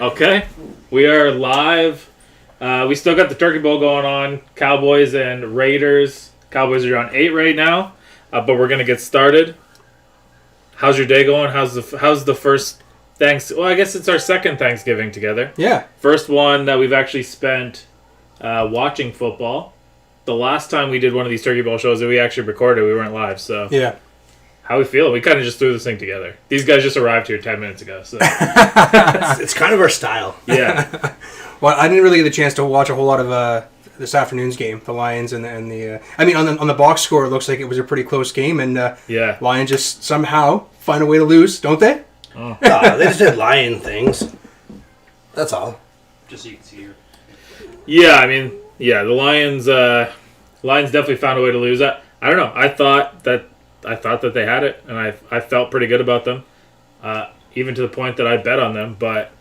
Okay, we are live. We still got the Turkey Bowl going on. Cowboys and Raiders. Cowboys are on 8 right now, but we're gonna get started. How's your day going? How's the first Well, I guess it's our second Thanksgiving together. Yeah. First one that we've actually spent watching football. The last time we did one of these Turkey Bowl shows that we actually recorded, we weren't live. So yeah. How we feel? We kind of just threw this thing together. These guys just arrived here 10 minutes ago. So it's kind of our style. Yeah. Well, I didn't really get the chance to watch a whole lot of this afternoon's game, the Lions and the. I mean, on the box score, it looks like it was a pretty close game, and yeah, Lions just somehow find a way to lose, don't they? Oh. No, they just did Lion things. That's all. Just so you can see here. Yeah, I mean, the Lions definitely found a way to lose. I don't know. I thought that they had it, and I felt pretty good about them, even to the point that I bet on them. But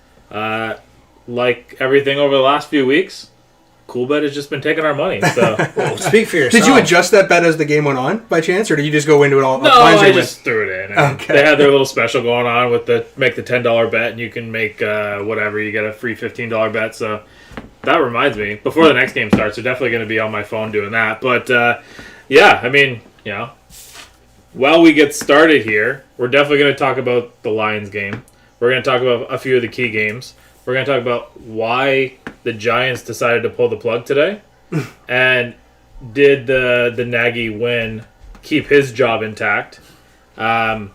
like everything over the last few weeks, Coolbet has just been taking our money. So well, speak for yourself. Did you adjust that bet as the game went on by chance, or did you just go into it all? No, I just threw it in. Okay. They had their little special going on with make the $10 bet, and you can make whatever. You get a free $15 bet. So that reminds me, before the next game starts, they're definitely going to be on my phone doing that. But yeah, I mean, while we get started here, we're definitely going to talk about the Lions game. We're going to talk about a few of the key games. We're going to talk about why the Giants decided to pull the plug today. And did the Nagy win keep his job intact? But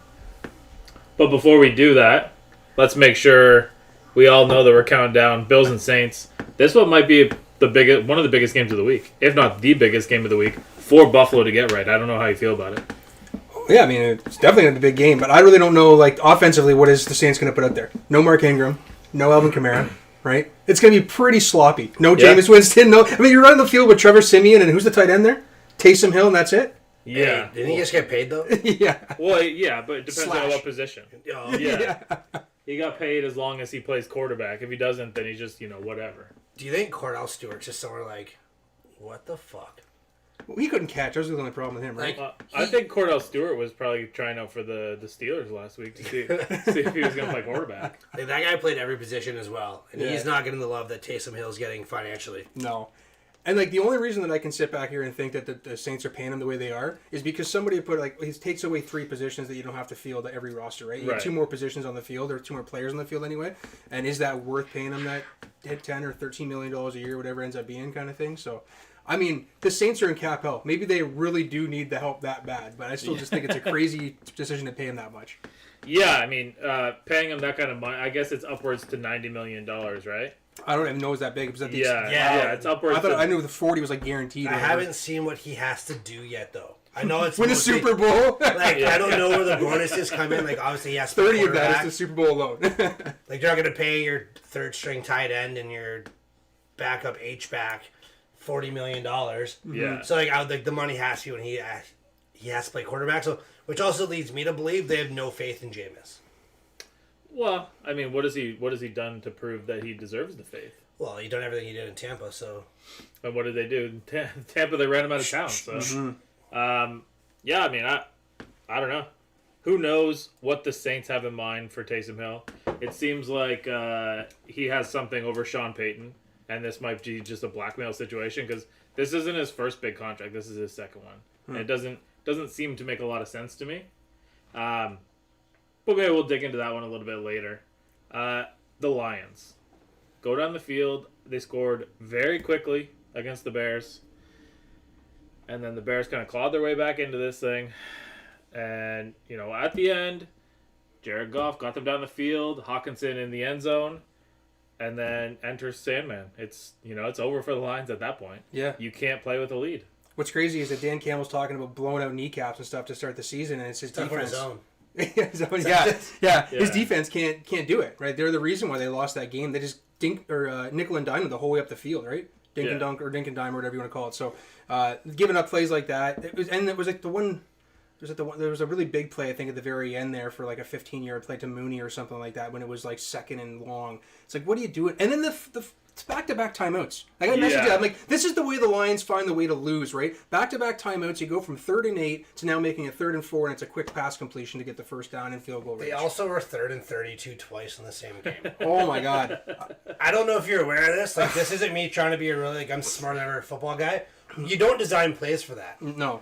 before we do that, let's make sure we all know that we're counting down Bills and Saints. This one might be one of the biggest games of the week, if not the biggest game of the week, for Buffalo to get right. I don't know how you feel about it. Yeah, I mean, it's definitely a big game, but I really don't know, like, offensively, what is the Saints going to put out there? No Mark Ingram, no Alvin Kamara, right? It's going to be pretty sloppy. No Jameis Winston, no... I mean, you're running the field with Trevor Siemian, and who's the tight end there? Taysom Hill, and that's it? Yeah. Hey, didn't he just get paid, though? Yeah. Well, yeah, but it depends on what position. Oh. Yeah. He got paid as long as he plays quarterback. If he doesn't, then he's just, whatever. Do you think Cordell Stewart's just somewhere like, what the fuck? Well, he couldn't catch. That was the only problem with him, right? I think Cordell Stewart was probably trying out for the Steelers last week to see if he was going to play quarterback. Like, that guy played every position as well, and he's not getting the love that Taysom Hill's getting financially. No. And, like, the only reason that I can sit back here and think that the Saints are paying him the way they are is because somebody put, like, he takes away 3 positions that you don't have to field at every roster, right? You have 2 more positions on the field, or 2 more players on the field anyway. And is that worth paying him that $10 or $13 million a year, whatever it ends up being kind of thing? So, I mean, the Saints are in cap hell. Maybe they really do need the help that bad, but I still just think it's a crazy decision to pay him that much. Yeah, I mean, paying him that kind of money, I guess it's upwards to $90 million, right? I don't even know it's that big. Was that yeah, it's upwards. I knew the 40 was like guaranteed. I haven't seen what he has to do yet, though. I know it's win a Super Bowl. Like I don't know where the bonuses come in. Like obviously, he has to 30 of that is the Super Bowl alone. Like they're not going to pay your third string tight end and your backup H-back $40 million. Yeah. So like the money has to be when he has to play quarterback. So which also leads me to believe they have no faith in Jameis. Well, I mean, what has he done to prove that he deserves the faith? Well, he done everything he did in Tampa, so. And what did they do? Tampa, they ran him out of town. So, yeah, I mean, I don't know. Who knows what the Saints have in mind for Taysom Hill? It seems like he has something over Sean Payton, and this might be just a blackmail situation because this isn't his first big contract. This is his second one. And it doesn't seem to make a lot of sense to me. But maybe we'll dig into that one a little bit later. The Lions go down the field. They scored very quickly against the Bears. And then the Bears kind of clawed their way back into this thing. And, at the end, Jared Goff got them down the field. Hawkinson in the end zone. And then enters Sandman. It's over for the Lions at that point. Yeah. You can't play with a lead. What's crazy is that Dan Campbell's talking about blowing out kneecaps and stuff to start the season, and it's his defense. Yeah. His defense can't do it, right? They're the reason why they lost that game. They just nickel and dime the whole way up the field, right? Dink and dunk or dink and dime or whatever you want to call it. So, giving up plays like that, it was like the one. There was a really big play, I think, at the very end there for like a 15-yard play to Mooney or something like that when it was like second and long. It's like, what are you doing? And then it's back-to-back timeouts. Like I messaged you, I'm like, this is the way the Lions find the way to lose, right? Back-to-back timeouts. You go from 3rd and 8 to now making it 3rd and 4, and it's a quick pass completion to get the first down and field goal range. They also were 3rd and 32 twice in the same game. Oh my God! I don't know if you're aware of this. Like, this isn't me trying to be a really I'm smarter than a football guy. You don't design plays for that. No.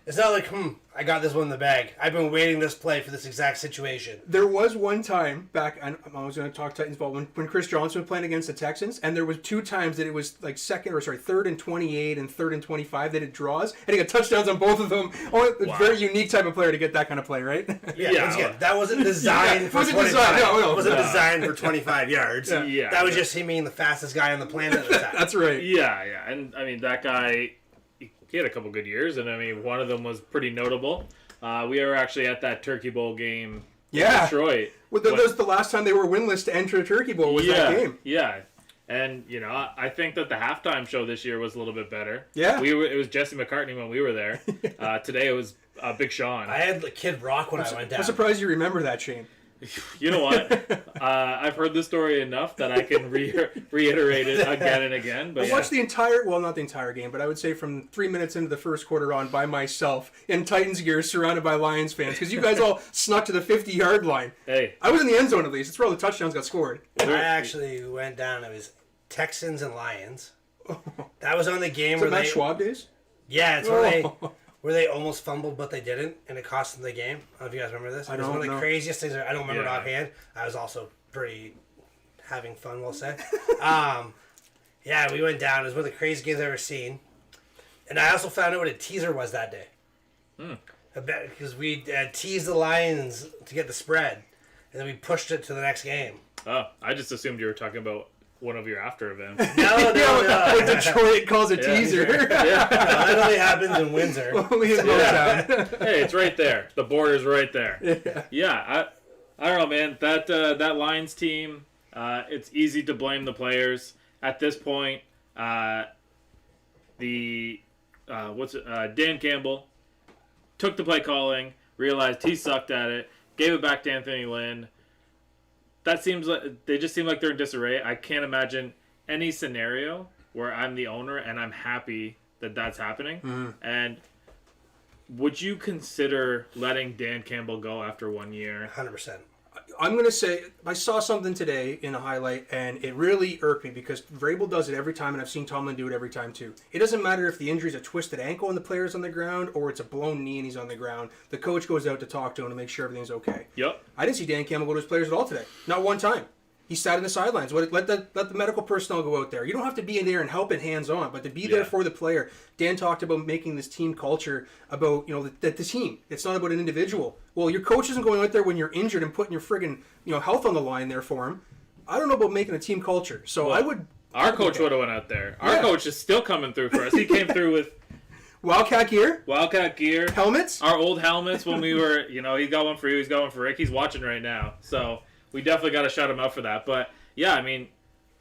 It's not like, I got this one in the bag. I've been waiting this play for this exact situation. There was one time back, I was going to talk Titans ball, when Chris Johnson was playing against the Texans, and there was 2 times that it was like 3rd and 28 and 3rd and 25 that it draws, and he got touchdowns on both of them. Oh, a very unique type of player to get that kind of play, right? Yeah. That wasn't designed for 25. It wasn't designed for 25 yards. Yeah. That was just him being the fastest guy on the planet at the time. That's right. Yeah. And I mean, that guy, he had a couple good years, and I mean, one of them was pretty notable. We were actually at that Turkey Bowl game in Detroit. Well, that was the last time they were winless to enter a Turkey Bowl was that game. Yeah. And, you know, I think that the halftime show this year was a little bit better. Yeah. It was Jesse McCartney when we were there. Today it was Big Sean. I had Kid Rock when I went down. I'm surprised you remember that, Shane. You know what? I've heard this story enough that I can reiterate it again and again. But I watched the entire, well, not the entire game, but I would say from 3 minutes into the first quarter on by myself in Titans gear surrounded by Lions fans because you guys all snuck to the 50-yard line. Hey. I was in the end zone at least. It's where all the touchdowns got scored. I actually went down. It was Texans and Lions. That was on the game where Matt Schwab days? Yeah, it's where they almost fumbled, but they didn't, and it cost them the game. I don't know if you guys remember this. It was one of the craziest things. I don't remember it offhand. I was also pretty having fun, we'll say. Yeah, we went down. It was one of the craziest games I've ever seen. And I also found out what a teaser was that day. Because we teased the Lions to get the spread, and then we pushed it to the next game. Oh, I just assumed you were talking about one of your after events. No. Detroit calls a teaser. No, that only happens in Windsor. Only in Motown. Hey, it's right there. The border's right there. Yeah, I don't know, man. That Lions team, it's easy to blame the players. At this point, Dan Campbell took the play calling, realized he sucked at it, gave it back to Anthony Lynn. That seems like they just seem like they're in disarray. I can't imagine any scenario where I'm the owner and I'm happy that that's happening. Mm-hmm. And would you consider letting Dan Campbell go after 1 year? 100%. I'm going to say, I saw something today in a highlight, and it really irked me because Vrabel does it every time, and I've seen Tomlin do it every time too. It doesn't matter if the injury is a twisted ankle and the player's on the ground, or it's a blown knee and he's on the ground. The coach goes out to talk to him to make sure everything's okay. Yep. I didn't see Dan Campbell go to his players at all today. Not one time. He sat in the sidelines. Let the medical personnel go out there. You don't have to be in there and help it hands-on, but to be there for the player. Dan talked about making this team culture about, the team. It's not about an individual. Well, your coach isn't going out there when you're injured and putting your friggin', health on the line there for him. I don't know about making a team culture. So I would... Our coach would have went out there. Our coach is still coming through for us. He came through with... Wildcat gear. Helmets. Our old helmets when we were, he got one for you, he's got one for Rick. He's watching right now. So... we definitely got to shout him out for that. But, yeah, I mean,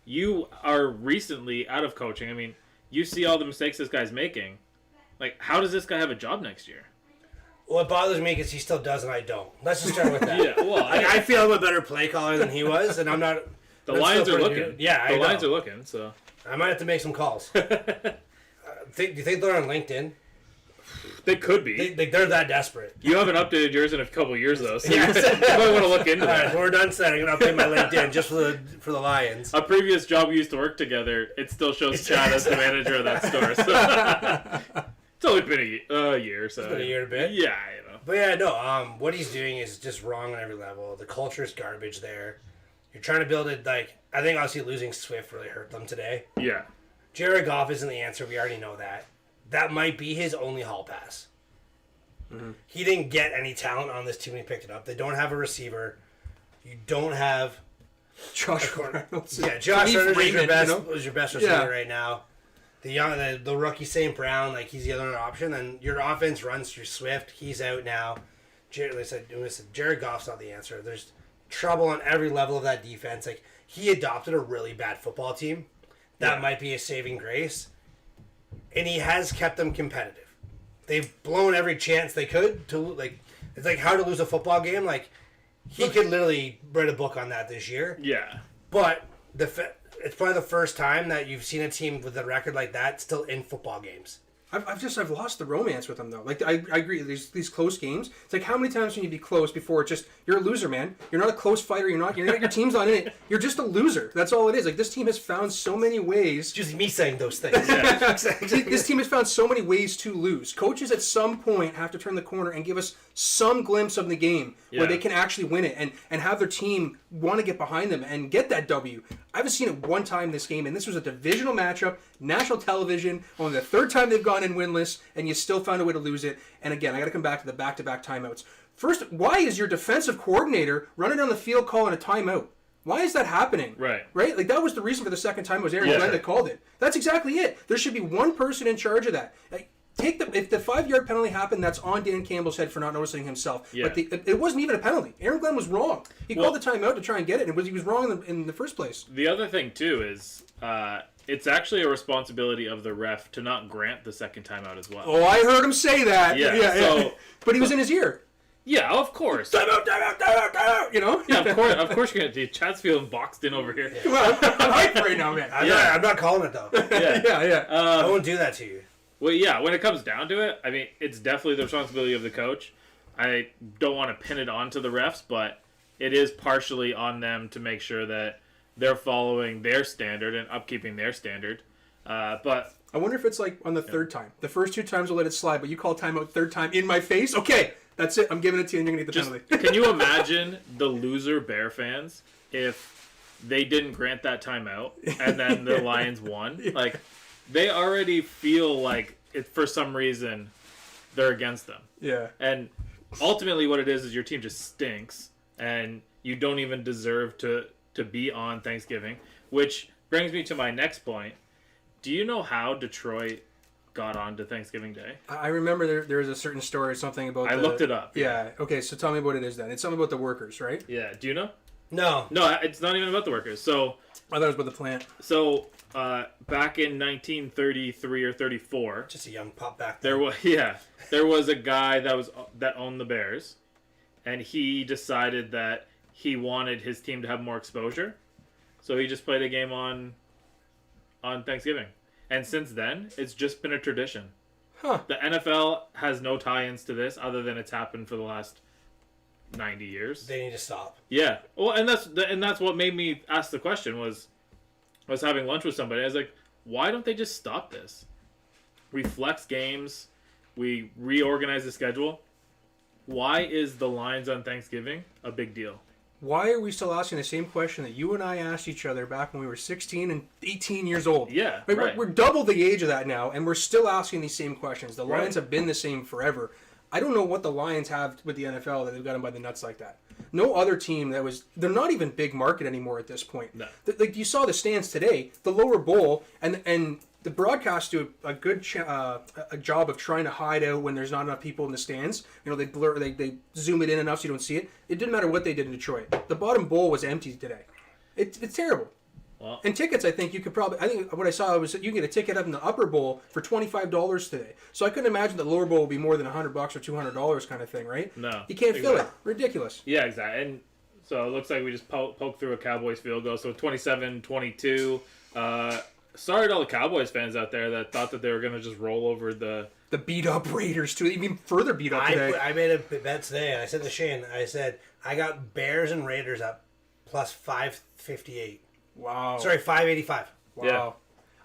you are recently out of coaching. I mean, you see all the mistakes this guy's making. Like, how does this guy have a job next year? Well, what bothers me is he still does and I don't. Let's just start with that. Yeah, well, I feel I'm a better play caller than he was, and I'm not... The Lions are looking. Good. Yeah, The Lions are looking, so... I might have to make some calls. Do you think they're on LinkedIn? They could be. They're that desperate. You haven't updated yours in a couple of years, though, so you might want to look into that. All right, when we're done setting, I'm going to update my LinkedIn just for the Lions. A previous job we used to work together, it still shows Chad as the manager of that store. So. It's only been a year, so. It's been a year and a bit. Yeah, But yeah, no, what he's doing is just wrong on every level. The culture is garbage there. You're trying to build it, I think obviously losing Swift really hurt them today. Yeah. Jared Goff isn't the answer. We already know that. That might be his only hall pass. Mm-hmm. He didn't get any talent on this team when he picked it up. They don't have a receiver. You don't have Josh Reynolds. Yeah, Josh Reynolds is your best receiver right now. The rookie St. Brown, he's the other option. And your offense runs through Swift. He's out now. Jared Goff's not the answer. There's trouble on every level of that defense. He adopted a really bad football team. That might be a saving grace. And he has kept them competitive. they've blown every chance they could to like. It's like how to lose a football game. Like he could literally write a book on that this year. Yeah, but it's probably the first time that you've seen a team with a record like that still in football games. I've lost the romance with them though. Like I agree, these close games. It's like how many times can you be close before it's just you're a loser, man. You're not a close fighter. Your team's not in it. You're just a loser. That's all it is. Like this team has found so many ways. Just me saying those things. Yeah. This team has found so many ways to lose. Coaches at some point have to turn the corner and give us some glimpse of the game where they can actually win it and have their team want to get behind them and get that W. I haven't seen it one time this game, and this was a divisional matchup, national television, only the third time they've gone in winless, and you still found a way to lose it. And again, I got to come back to the back-to-back timeouts. First, why is your defensive coordinator running down the field calling a timeout? Why is that happening? Right. Like, that was the reason for the second time was Aaron Glenn that called it. That's exactly it. There should be one person in charge of that. Like, if the 5-yard penalty happened, that's on Dan Campbell's head for not noticing himself. Yeah. But it wasn't even a penalty. Aaron Glenn was wrong. He called the timeout to try and get it, and he was wrong in the first place. The other thing, too, is it's actually a responsibility of the ref to not grant the second timeout as well. Oh, I heard him say that. Yeah. But he was in his ear. Yeah, of course. Timeout. You know? Yeah, of course you're going to do. Chad's feeling boxed in over here. Well, I'm hyped right now, man. I'm not calling it, though. Yeah. I won't do that to you. Well, yeah, when it comes down to it, I mean, it's definitely the responsibility of the coach. I don't want to pin it onto the refs, but it is partially on them to make sure that they're following their standard and upkeeping their standard. But I wonder if it's like on the third time. The first 2 times we'll let it slide, but you call timeout third time in my face? Okay, that's it. I'm giving it to you and you're going to get the penalty. Can you imagine the loser Bear fans if they didn't grant that timeout and then the Lions won? Like, they already feel like, for some reason, they're against them. Yeah. And ultimately what it is your team just stinks, and you don't even deserve to be on Thanksgiving, which brings me to my next point. Do you know how Detroit got on to Thanksgiving Day? I remember there was a certain story, something about I looked it up. Yeah. Okay, so tell me what it is then. It's something about the workers, right? Yeah. Do you know? No, it's not even about the workers. So I thought it was about the plant. So back in 1933 or 34, just a young pop back there was a guy that owned the Bears, and he decided that he wanted his team to have more exposure, so he just played a game on Thanksgiving, and since then it's just been a tradition. Huh. The NFL has no tie-ins to this other than it's happened for the last 90 years. They need to stop. Yeah. Well, and that's what made me ask the question was having lunch with somebody. I was like, why don't they just stop this? We flex games. We reorganize the schedule. Why is the Lions on Thanksgiving a big deal? Why are we still asking the same question that you and I asked each other back when we were 16 and 18 years old? Yeah, like, right. We're double the age of that now, and we're still asking these same questions. The Lions have been the same forever. I don't know what the Lions have with the NFL that they've got them by the nuts like that. No other team they're not even big market anymore at this point. No. Like you saw the stands today, the lower bowl, and the broadcasts do a good a job of trying to hide out when there's not enough people in the stands. You know, they zoom it in enough so you don't see it. It didn't matter what they did in Detroit. The bottom bowl was empty today. It's terrible. Well, and tickets, I think what I saw was that you can get a ticket up in the upper bowl for $25 today. So I couldn't imagine the lower bowl would be more than $100 or $200 kind of thing, right? No. You can't fill it. Ridiculous. Yeah, exactly. And so it looks like we just poked through a Cowboys field goal. So 27-22. Sorry to all the Cowboys fans out there that thought that they were going to just roll over the beat up Raiders too, even further beat up today. I made a bet today. I said to Shane, I got Bears and Raiders up plus 558. Wow. Sorry, 585. Wow. Yeah.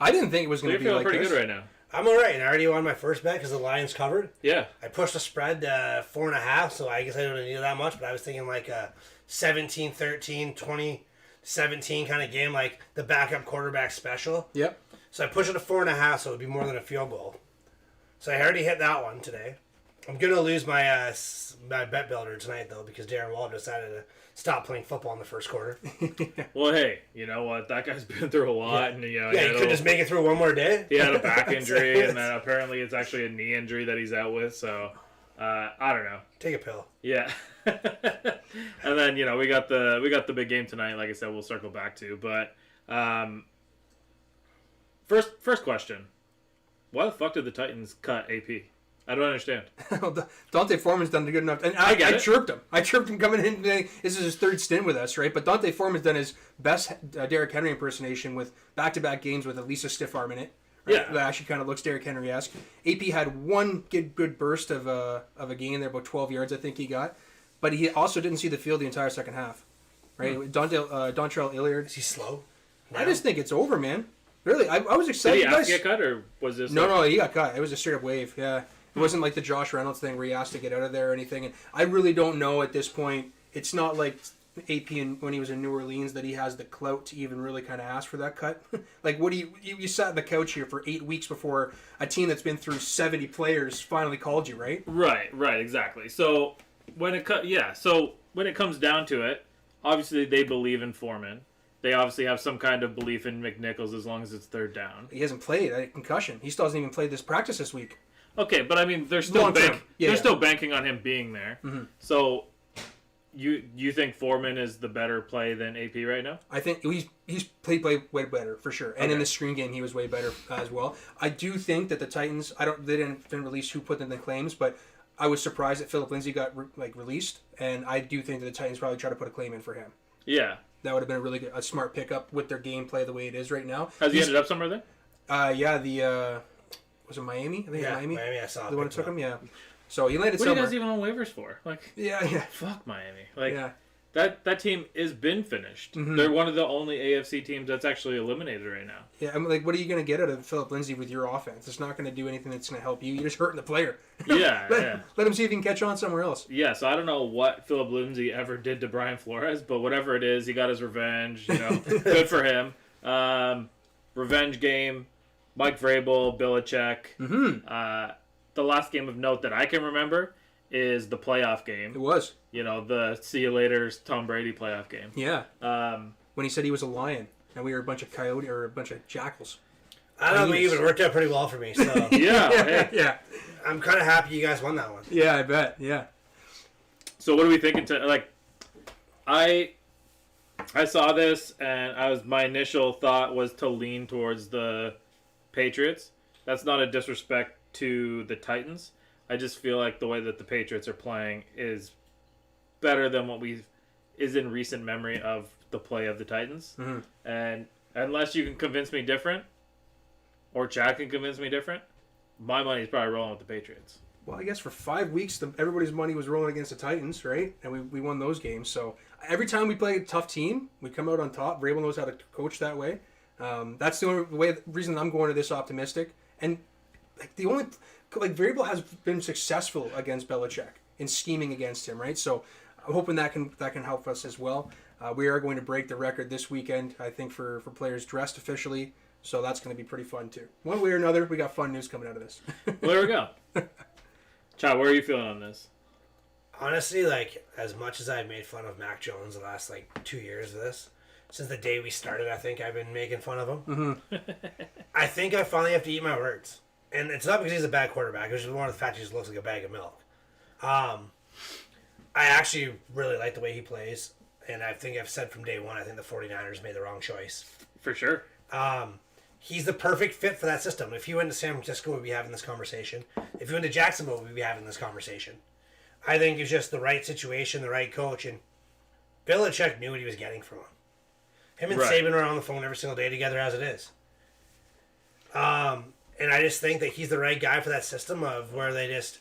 I didn't think it was going to be like this. You're feeling pretty good right now. I'm all right, and I already won my first bet because the Lions covered. Yeah. I pushed the spread to 4.5, so I guess I don't need that much, but I was thinking like a 17-13, 20-17 kind of game, like the backup quarterback special. Yep. So I pushed it to 4.5, so it would be more than a field goal. So I already hit that one today. I'm going to lose my my bet builder tonight, though, because Darren Waller decided to stop playing football in the first quarter. Well, hey, you know what? That guy's been through a lot. And, he could just make it through one more day. He had a back injury, and then apparently it's actually a knee injury that he's out with. So, I don't know. Take a pill. Yeah. And then, we got the big game tonight. Like I said, we'll circle back to. But first question. Why the fuck did the Titans cut AP? I don't understand. Dante Foreman's done good enough. And I chirped him. I chirped him coming in. This is his third stint with us, right? But Dante Foreman's done his best Derrick Henry impersonation with back-to-back games with at least a stiff arm in it. Right? Yeah. That actually kind of looks Derrick Henry-esque. AP had one good burst of a gain there, about 12 yards I think he got. But he also didn't see the field the entire second half. Right? Dontrell Hilliard. Is he slow? No. I just think it's over, man. Really, I was excited. Did he have to get cut, or was this... No, he got cut. It was a straight-up wave, yeah. It wasn't like the Josh Reynolds thing where he asked to get out of there or anything. And I really don't know at this point. It's not like AP when he was in New Orleans that he has the clout to even really kind of ask for that cut. Like, what do you sat on the couch here for 8 weeks before a team that's been through 70 players finally called you, right? Right, exactly. So when it comes down to it, obviously they believe in Foreman. They obviously have some kind of belief in McNichols as long as it's third down. He hasn't played a concussion. He still hasn't even played this practice this week. Okay, but I mean, they're still still banking on him being there. Mm-hmm. So, you think Foreman is the better play than AP right now? I think he's played way better for sure, and in the screen game he was way better as well. I do think that the Titans, they didn't release who put in the claims, but I was surprised that Philip Lindsay got released, and I do think that the Titans probably try to put a claim in for him. Yeah, that would have been a smart pickup with their gameplay the way it is right now. Has he ended up somewhere then? Was it Miami? I think Miami. I saw the one that took him. Yeah. So he landed somewhere. What are you guys even on waivers for? Yeah. Fuck Miami. That team has been finished. Mm-hmm. They're one of the only AFC teams that's actually eliminated right now. Yeah, I'm like, what are you going to get out of Philip Lindsay with your offense? It's not going to do anything that's going to help you. You're just hurting the player. Let him see if he can catch on somewhere else. Yeah, so I don't know what Philip Lindsay ever did to Brian Flores, but whatever it is, he got his revenge. Good for him. Revenge game. Mike Vrabel, Belichick. Mm-hmm. The last game of note that I can remember is the playoff game. It was. The see you later Tom Brady playoff game. Yeah. When he said he was a lion and we were a bunch of coyote or a bunch of jackals. I don't know, it worked out pretty well for me. So yeah. I'm kind of happy you guys won that one. Yeah, I bet. Yeah. So what are we thinking? I saw this and my initial thought was to lean towards the Patriots. That's not a disrespect to the Titans. I just feel like the way that the Patriots are playing is better than what is in recent memory of the play of the Titans. Mm-hmm. And unless you can convince me different, or Chad can convince me different, my money's probably rolling with the Patriots. Well, I guess for 5 weeks, everybody's money was rolling against the Titans, right? And we won those games. So every time we play a tough team, we come out on top. Vrabel knows how to coach that way. That's the only reason I'm going to this optimistic. And Vrabel has been successful against Belichick in scheming against him, right? So I'm hoping that can help us as well. We are going to break the record this weekend, I think, for players dressed officially. So that's going to be pretty fun too. One way or another, we got fun news coming out of this. Well, there we go. Chad, where are you feeling on this? Honestly, as much as I've made fun of Mac Jones the last 2 years of this, since the day we started, I think I've been making fun of him. Mm-hmm. I think I finally have to eat my words. And it's not because he's a bad quarterback. It's just more of the fact he just looks like a bag of milk. I actually really like the way he plays. And I think I've said from day one, I think the 49ers made the wrong choice. For sure. He's the perfect fit for that system. If he went to San Francisco, we'd be having this conversation. If he went to Jacksonville, we'd be having this conversation. I think it's just the right situation, the right coach. And Belichick knew what he was getting from him. Him and Saban are on the phone every single day together as it is. And I just think that he's the right guy for that system of where they just...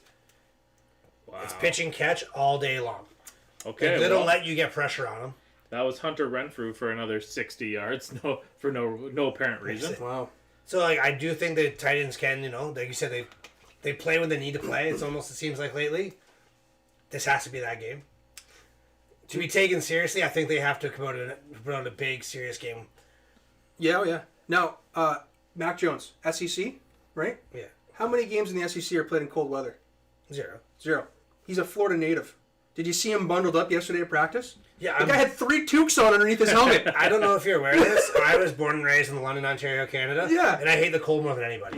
Wow. It's pitch and catch all day long. Okay. They don't let you get pressure on them. That was Hunter Renfrew for another 60 yards, for no apparent reason. Wow. So I do think the Titans can, like you said, they play when they need to play. It seems like lately, this has to be that game. To be taken seriously, I think they have to come out and put on a big, serious game. Yeah. Now, Mac Jones, SEC, right? Yeah. How many games in the SEC are played in cold weather? 0. He's a Florida native. Did you see him bundled up yesterday at practice? Yeah. The guy had 3 toques on underneath his helmet. I don't know if you're aware of this. I was born and raised in London, Ontario, Canada. Yeah. And I hate the cold more than anybody.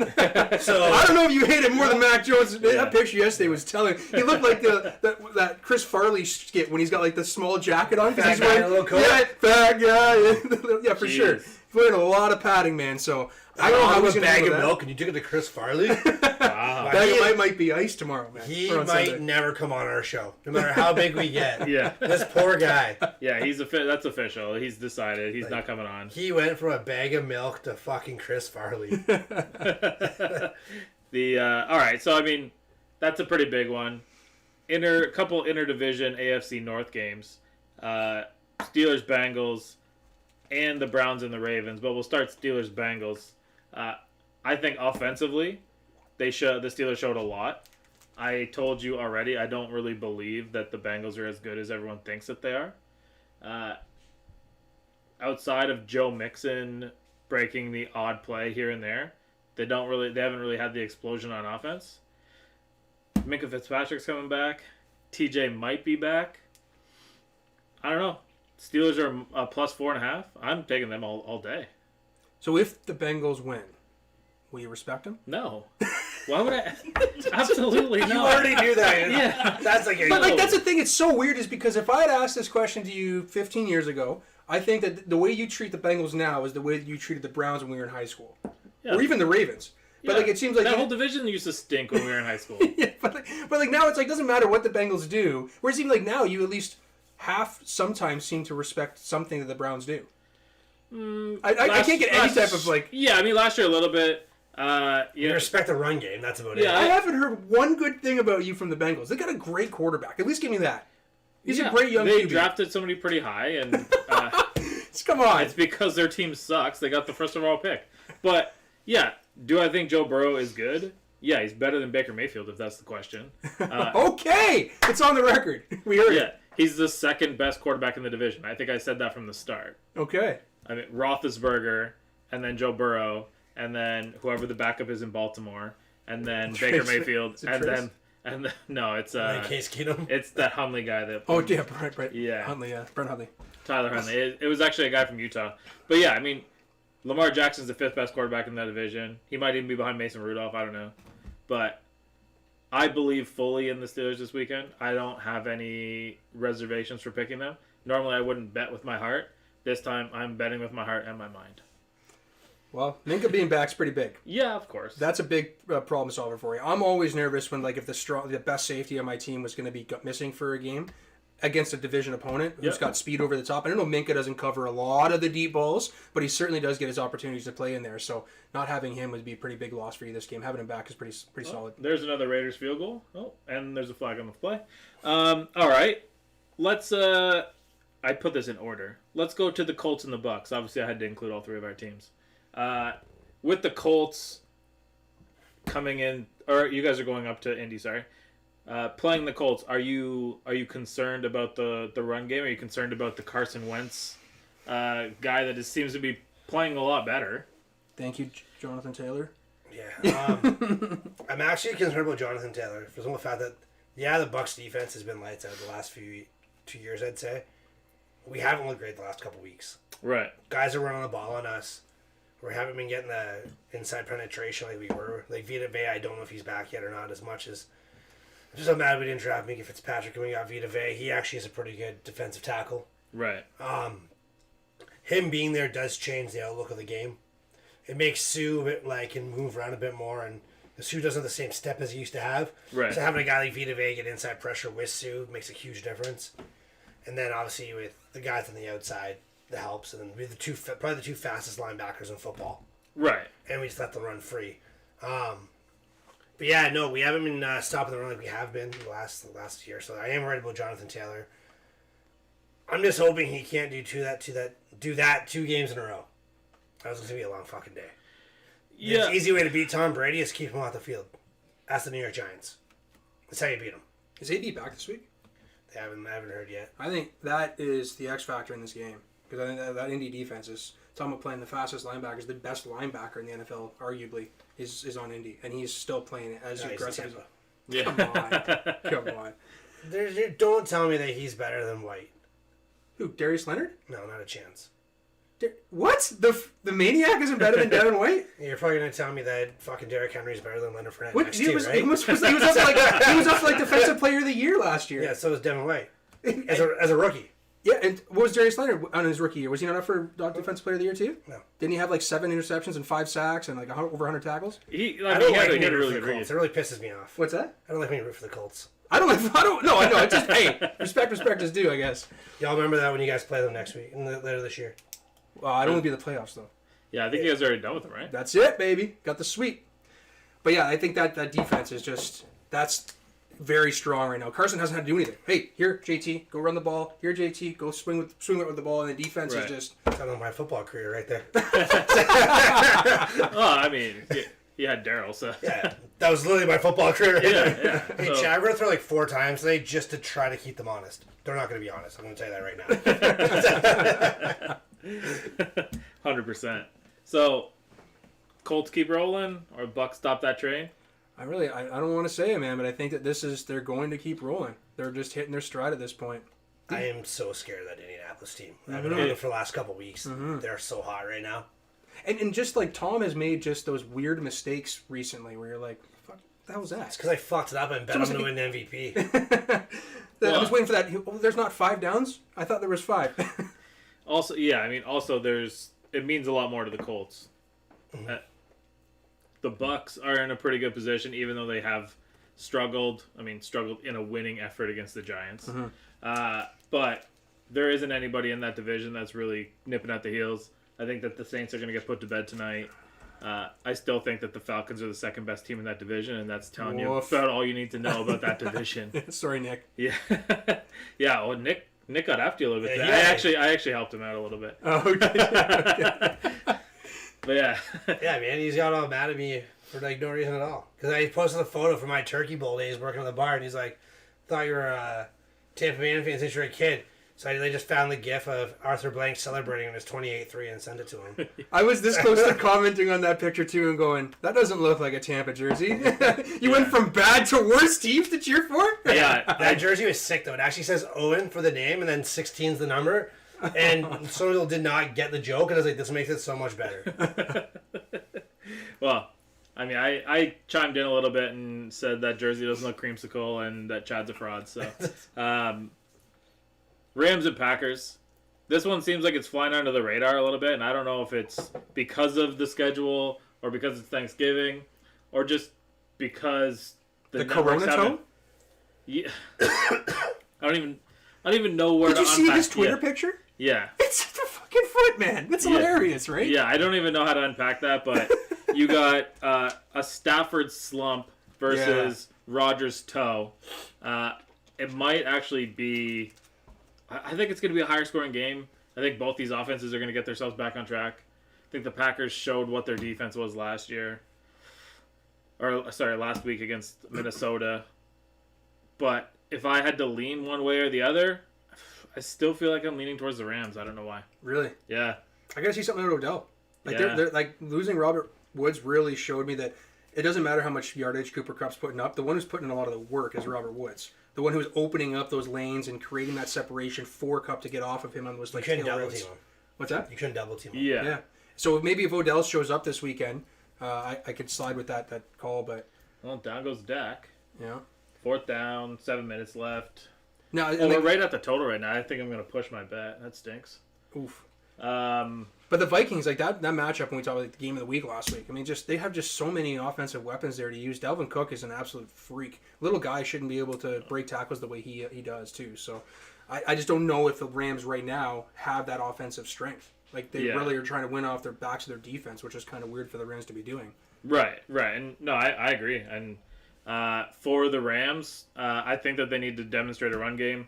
So I don't know if you hate it more than Mac Jones. Yeah. That picture yesterday was telling. He looked like that Chris Farley skit when he's got the small jacket on. Fat guy in a little coat. Yeah, fat guy. Yeah, for sure. put in a lot of padding, man. So I don't know how he's a going bag to of milk, and you took it to Chris Farley. Wow. That might be ice tomorrow, man. He might never come on our show, no matter how big we get. Yeah. This poor guy. Yeah, that's official. He's decided he's not coming on. He went from a bag of milk to fucking Chris Farley. All right, so I mean, that's a pretty big one. Couple interdivision AFC North games, Steelers Bengals, and the Browns and the Ravens. But we'll start Steelers Bengals. I think offensively, the Steelers showed a lot. I told you already, I don't really believe that the Bengals are as good as everyone thinks that they are. Outside of Joe Mixon breaking the odd play here and there, they haven't really had the explosion on offense. Minkah Fitzpatrick's coming back. TJ might be back. I don't know. Steelers are a plus 4.5. I'm taking them all day. So if the Bengals win, will you respect them? No. Why would I? Absolutely not. You already knew that. Yeah. That's like But like that's the thing. It's so weird, is because if I had asked this question to you 15 years ago, I think that the way you treat the Bengals now is the way that you treated the Browns when we were in high school, or even the Ravens. But like it seems like that whole division used to stink when we were in high school. Yeah, but like now it's like doesn't matter what the Bengals do. Whereas even like now you at least sometimes seem to respect something that the Browns do. I can't get any type of like. Yeah, I mean last year a little bit. You respect the run game. That's about it. I haven't heard one good thing about you from the Bengals. They got a great quarterback. At least give me that. He's a great young. They QB. drafted somebody pretty high, and come on. It's because their team sucks. They got the first overall pick. But yeah, do I think Joe Burrow is good? Yeah, he's better than Baker Mayfield, if that's the question. Okay, it's on the record. We heard it. He's the second best quarterback in the division. I think I said that from the start. Okay. I mean, Roethlisberger, and then Joe Burrow, and then whoever the backup is in Baltimore, and then Baker Mayfield, and then no, it's Case Keenum. It's that Hundley guy that. Oh yeah, right. Yeah, Hundley, Brent Hundley. Tyler Hundley. It was actually a guy from Utah, but yeah, I mean, Lamar Jackson's the fifth best quarterback in that division. He might even be behind Mason Rudolph. I don't know, but I believe fully in the Steelers this weekend. I don't have any reservations for picking them. Normally, I wouldn't bet with my heart. This time, I'm betting with my heart and my mind. Well, Minkah being back's pretty big. Yeah, of course. That's a big problem solver for you. I'm always nervous when, like, if the best safety on my team was going to be missing for a game against a division opponent who's got speed over the top. I don't know, Minkah doesn't cover a lot of the deep balls, but he certainly does get his opportunities to play in there. So not having him would be a pretty big loss for you this game. Having him back is pretty solid. There's another Raiders field goal. Oh, and there's a flag on the play. All right. Let's... I put this in order. Let's go to the Colts and the Bucs. Obviously, I had to include all three of our teams. With the Colts coming in, or you guys are going up to Indy, sorry. Playing the Colts, are you concerned about the run game? Are you concerned about the Carson Wentz guy that seems to be playing a lot better? Thank you, Jonathan Taylor. Yeah. I'm actually concerned about Jonathan Taylor for the fact that, the Bucs defense has been lights out the last 2 years, I'd say. We haven't looked great the last couple weeks. Right. Guys are running the ball on us. We haven't been getting the inside penetration like we were. Like Vita Vea, I don't know if he's back yet or not as much as... I'm just so mad we didn't draft Minkah Fitzpatrick and we got Vita Vea. He actually is a pretty good defensive tackle. Right. Him being there does change the outlook of the game. It makes Sue can move around a bit more, and Sue doesn't have the same step as he used to have. Right. So having a guy like Vita Vea get inside pressure with Sue makes a huge difference. And then obviously with the guys on the outside, that helps. And then we have probably the two fastest linebackers in football. Right. And we just let them run free. But yeah, no, we haven't been stopping the run like we have been the last year. So I am worried about Jonathan Taylor. I'm just hoping he can't do that 2 games in a row. That was going to be a long fucking day. Yeah. The easy way to beat Tom Brady is keep him off the field. That's the New York Giants. That's how you beat him. Is AD back this week? I haven't heard yet. I think that is the X factor in this game, because I think that Indy defense is talking about playing the fastest linebackers, the best linebacker in the NFL, arguably, is on Indy, and he's still playing as aggressive as. Yeah. Come on. Don't tell me that he's better than White. Who? Darius Leonard? No, not a chance. What? The Maniac isn't better than Devin White? You're probably gonna tell me that fucking Derrick Henry's better than Leonard Fournette What? next He year, was, right? he was up for like Defensive Player of the Year last year. Yeah, so was Devin White as a rookie. Yeah, and what was Darius Leonard on his rookie year? Was he not up for Defensive Player of the Year too? No. Didn't he have like 7 interceptions and 5 sacks and like over 100 tackles? He I don't like had when a you root really for good the Colts. It really pisses me off. What's that? I don't like when you root for the Colts. I don't know. It's just, hey, respect is due, I guess. Y'all remember that when you guys play them next week, later this year. Well, I'd only be in the playoffs though. Yeah, I think you guys are already done with them, right? That's it, baby. Got the sweep. But yeah, I think that defense is just, that's very strong right now. Carson hasn't had to do anything. Hey, here, JT, go run the ball. Here, JT, go swing with the ball, and the defense is just... That's my football career right there. Oh, I mean, he had Daryl, so... Yeah, that was literally my football career right there. Yeah. Hey, So, Chad, we're going to throw like 4 times today just to try to keep them honest. They're not going to be honest. I'm going to tell you that right now. 100%. So, Colts keep rolling, or Bucs stop that train? I don't want to say it, man, but I think that they're going to keep rolling. They're just hitting their stride at this point. I am so scared of that Indianapolis team. I've been on them for the last couple weeks. They're so hot right now. And just like Tom has made just those weird mistakes recently where you're like, fuck, the hell was that? It's because I fucked it up and bet him to win the MVP. I was waiting for that. Oh, there's not 5 downs? I thought there was 5. Also, yeah, I mean, it means a lot more to the Colts. The Bucs are in a pretty good position, even though they have struggled in a winning effort against the Giants. But there isn't anybody in that division that's really nipping at the heels. I think that the Saints are going to get put to bed tonight. I still think that the Falcons are the second best team in that division, and that's telling you about all you need to know about that division. Sorry, Nick. Yeah. Yeah, well, Nick got after you a little bit. Yeah, I actually helped him out a little bit. Oh, okay. But yeah. Yeah, man, he's got all mad at me for like no reason at all. Because I posted a photo from my Turkey Bowl days working on the bar, and he's like, "Thought you were a Tampa Bay fan since you were a kid." So they just found the gif of Arthur Blank celebrating on his 28-3 and sent it to him. I was this close to commenting on that picture too and going, that doesn't look like a Tampa jersey. You went from bad to worse teams to cheer for? Yeah. That jersey was sick, though. It actually says Owen for the name, and then 16's the number. And some people did not get the joke, and I was like, this makes it so much better. Well, I mean, I chimed in a little bit and said that jersey doesn't look creamsicle and that Chad's a fraud. So, Rams and Packers. This one seems like it's flying under the radar a little bit, and I don't know if it's because of the schedule or because it's Thanksgiving or just because the Corona tone? Yeah. I don't even know where Did to you see unpack his Twitter yet. picture? Yeah. It's the fucking foot, man. That's hilarious, right? Yeah, I don't even know how to unpack that, but you got a Staffords slump versus Rodgers toe. It might actually be... I think it's going to be a higher scoring game. I think both these offenses are going to get themselves back on track. I think the Packers showed what their defense was last week against Minnesota. But if I had to lean one way or the other, I still feel like I'm leaning towards the Rams. I don't know why. Really? Yeah. I got to see something out of Odell. Like Yeah. they're like losing Robert Woods really showed me that it doesn't matter how much yardage Cooper Kupp's putting up. The one who's putting in a lot of the work is Robert Woods. The one who's opening up those lanes and creating that separation for Kupp to get off of him on those like You couldn't tail double routes. team him. What's that? You couldn't double team him. Yeah. Yeah. So maybe if Odell shows up this weekend, I could slide with that call, but Well, down goes Dak. yeah. 4th down, 7 minutes left. No, We're right at the total right now. I think I'm going to push my bet. That stinks. oof. Um, But the Vikings, like that matchup when we talked about the game of the week last week, I mean, they have just so many offensive weapons there to use. Dalvin Cook is an absolute freak. Little guy shouldn't be able to break tackles the way he does too. So I just don't know if the Rams right now have that offensive strength. Like they really are trying to win off their backs of their defense, which is kind of weird for the Rams to be doing. right. And no, I agree. And for the Rams, I think that they need to demonstrate a run game,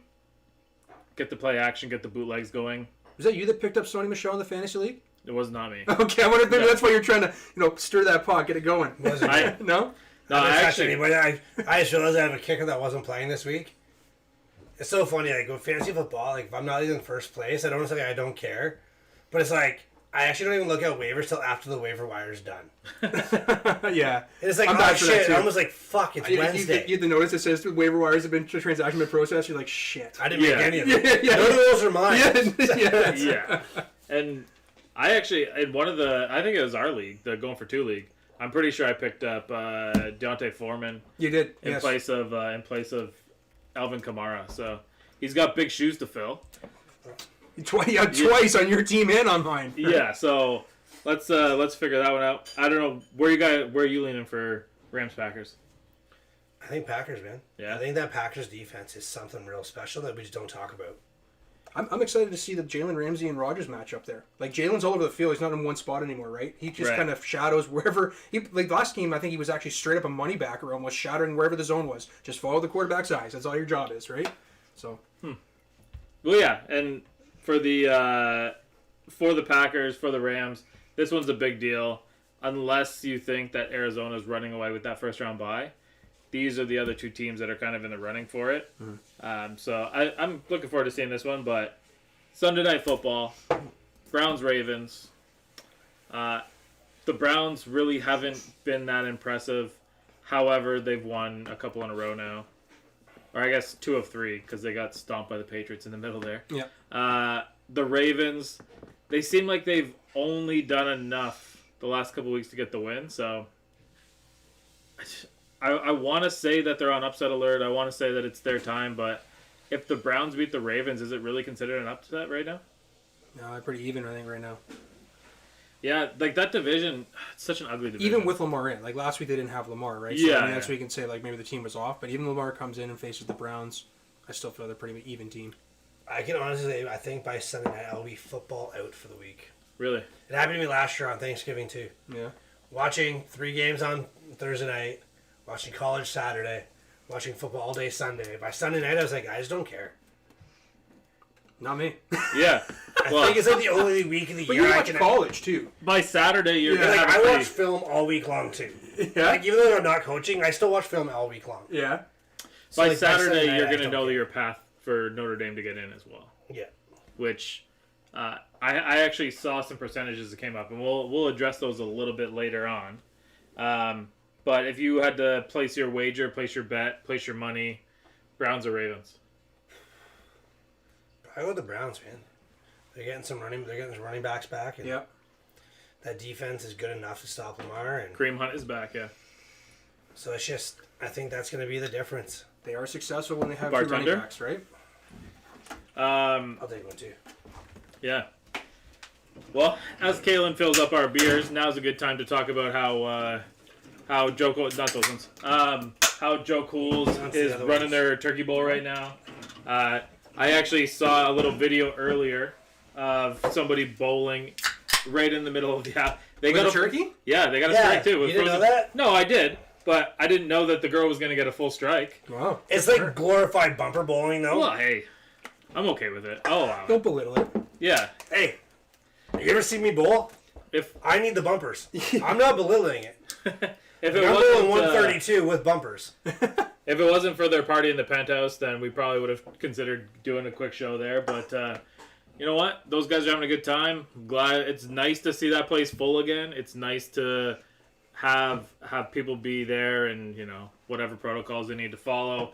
get the play action, get the bootlegs going. Was that you that picked up Sony Michel in the fantasy league? It was not me. Okay, I wonder if maybe that's why you're trying to stir that pot, get it going. Wasn't No. No, I I touch actually. anybody. I just realized I have a kicker that wasn't playing this week. It's so funny, like with fantasy football, like if I'm not even in first place, I don't say I don't care. But it's like I actually don't even look at waivers till after the waiver wire is done. Yeah. And it's like, I'm oh bad for that, shit, too. I was like, fuck, it's Wednesday. You notice it says waiver wires have been transaction been processed. You're like, shit. I didn't make any of them. Yeah. None of those are mine. Yeah. And I actually, in one of I think it was our league, the Going for Two league. I'm pretty sure I picked up Deontay Foreman. You did in place of Alvin Kamara. So he's got big shoes to fill. Twice on your team and on mine. Yeah, so let's figure that one out. I don't know where are you leaning for Rams Packers? I think Packers, man. Yeah. I think that Packers defense is something real special that we just don't talk about. I'm excited to see the Jalen Ramsey and Rodgers match up there. Like, Jalen's all over the field. He's not in one spot anymore, right? He just kind of shadows wherever. Like, last game, I think he was actually straight up a money backer, almost shadowing wherever the zone was. Just follow the quarterback's eyes. That's all your job is, right? So. Well, yeah, and for the Packers, for the Rams, this one's a big deal. Unless you think that Arizona's running away with that first-round bye. These are the other two teams that are kind of in the running for it. So I'm looking forward to seeing this one. But Sunday Night Football, Browns-Ravens. The Browns really haven't been that impressive. However, they've won a couple in a row now. Or I guess 2 of 3 because they got stomped by the Patriots in the middle there. Yeah. The Ravens, they seem like they've only done enough the last couple weeks to get the win. So I want to say that they're on upset alert. I want to say that it's their time, but if the Browns beat the Ravens, is it really considered an upset right now? No, they're pretty even, I think, right now. Yeah, like that division, it's such an ugly division. Even with Lamar in. Like, last week they didn't have Lamar, right? So, that's where you can say, like, maybe the team was off. But even Lamar comes in and faces the Browns, I still feel they're a pretty even team. I can honestly say, I think by Sunday night, I'll be football out for the week. Really? It happened to me last year on Thanksgiving, too. Yeah. Watching 3 games on Thursday night. Watching college Saturday, watching football all day Sunday. By Sunday night, I was like, I just don't care. Not me. Yeah. I think it's like the only week of the but year you I watch can. college, too. By Saturday, you're going to have I watch film all week long, too. Yeah? Like, even though I'm not coaching, I still watch film all week long. Yeah. So, by like, Saturday, night, you're going to know your path for Notre Dame to get in as well. Yeah. Which I actually saw some percentages that came up, and we'll address those a little bit later on. But if you had to place your wager, place your bet, place your money, Browns or Ravens? I go with the Browns, man. They're getting some running backs back. And that defense is good enough to stop Lamar. And Kareem Hunt is back, yeah. So it's just, I think that's going to be the difference. They are successful when they have Bartender? 2 running backs, right? I'll take one, too. Yeah. Well, as Kalen fills up our beers, now's a good time to talk about how Joe Cool, not those ones, how Joe Cools is running their turkey bowl right now. I actually saw a little video earlier of somebody bowling right in the middle of the house. They got a turkey? Yeah, they got a strike too. You didn't know that? No, I did, but I didn't know that the girl was going to get a full strike. Wow. It's like glorified bumper bowling, though. Well, hey, I'm okay with it. I'll allow it. Don't belittle it. Yeah. Hey, you ever see me bowl? If I need the bumpers. I'm not belittling it. if it I'm wasn't bowling 132 with bumpers. If it wasn't for their party in the penthouse, then we probably would have considered doing a quick show there. But you know what? Those guys are having a good time. I'm glad. It's nice to see that place full again. It's nice to have people be there, and whatever protocols they need to follow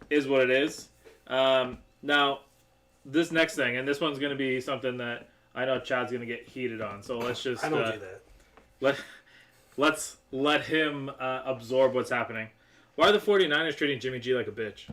is what it is. Now, this next thing, and this one's going to be something that I know Chad's going to get heated on. So let's just I don't do that. Let's let him absorb what's happening. Why are the 49ers treating Jimmy G like a bitch?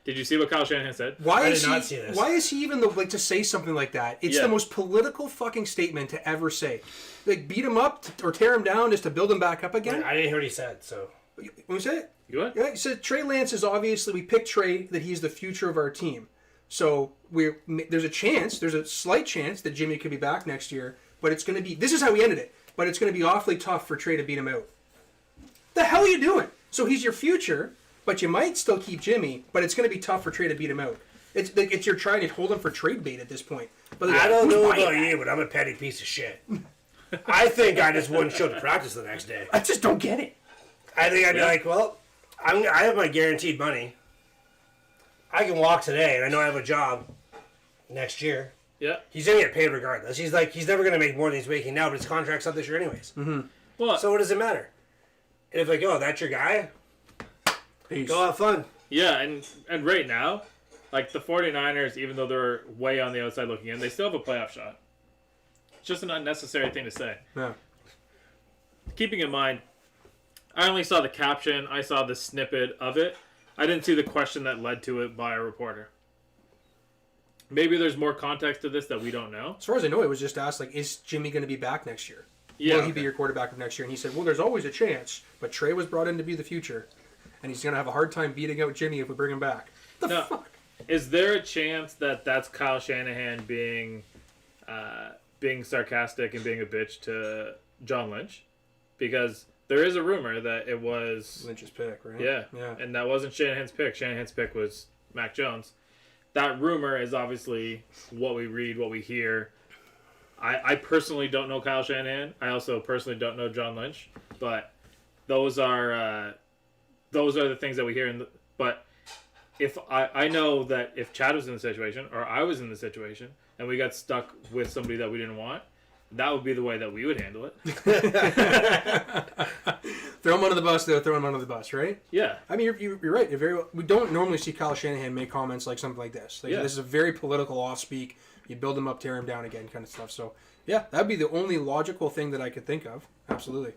Did you see what Kyle Shanahan said? Why I is did not see this. Why is he even to say something like that? It's the most political fucking statement to ever say. Like, beat him up or tear him down just to build him back up again? I didn't hear what he said, so. What was it? You what? Yeah, he said Trey Lance is obviously, we picked Trey that he's the future of our team. So there's a slight chance that Jimmy could be back next year, but it's going to be, this is how he ended it, but it's going to be awfully tough for Trey to beat him out. The hell are you doing? So he's your future, but you might still keep Jimmy, but it's going to be tough for Trey to beat him out. It's you're trying to hold him for trade bait at this point. But I don't know about you, but I'm a petty piece of shit. I think I just wouldn't show up to practice the next day. I just don't get it. I think I'd be like, well, I have my guaranteed money. I can walk today, and I know I have a job next year. Yeah. He's going to get paid regardless. He's never going to make more than he's making now, but his contract's up this year anyways. Mm-hmm. Well, so what does it matter? And if that's your guy, Peace. go have fun. Yeah, and right now, like the 49ers, even though they're way on the outside looking in, they still have a playoff shot. It's just an unnecessary thing to say. Yeah. Keeping in mind, I only saw the caption. I saw the snippet of it. I didn't see the question that led to it by a reporter. maybe there's more context to this that we don't know. As far as I know, it was just asked, like, is Jimmy going to be back next year? Yeah, Will he be your quarterback of next year? And he said, well, there's always a chance, but Trey was brought in to be the future, and he's going to have a hard time beating out Jimmy if we bring him back. Fuck? Is there a chance that that's Kyle Shanahan being sarcastic and being a bitch to John Lynch? Because there is a rumor that it was Lynch's pick, right? Yeah. And that wasn't Shanahan's pick. Shanahan's pick was Mac Jones. That rumor is obviously what we read, what we hear. I personally don't know Kyle Shanahan. I also personally don't know John Lynch. But those are the things that we hear. But if I know that if Chad was in the situation, or I was in the situation, and we got stuck with somebody that we didn't want, that would be the way that we would handle it. Throw him under the bus, though. Throw him under the bus, right? Yeah. I mean, you're right. You're very well. We don't normally see Kyle Shanahan make comments like something like this. Like, This is a very political off-speak. You build him up, tear him down again kind of stuff. So, yeah, that would be the only logical thing that I could think of. Absolutely.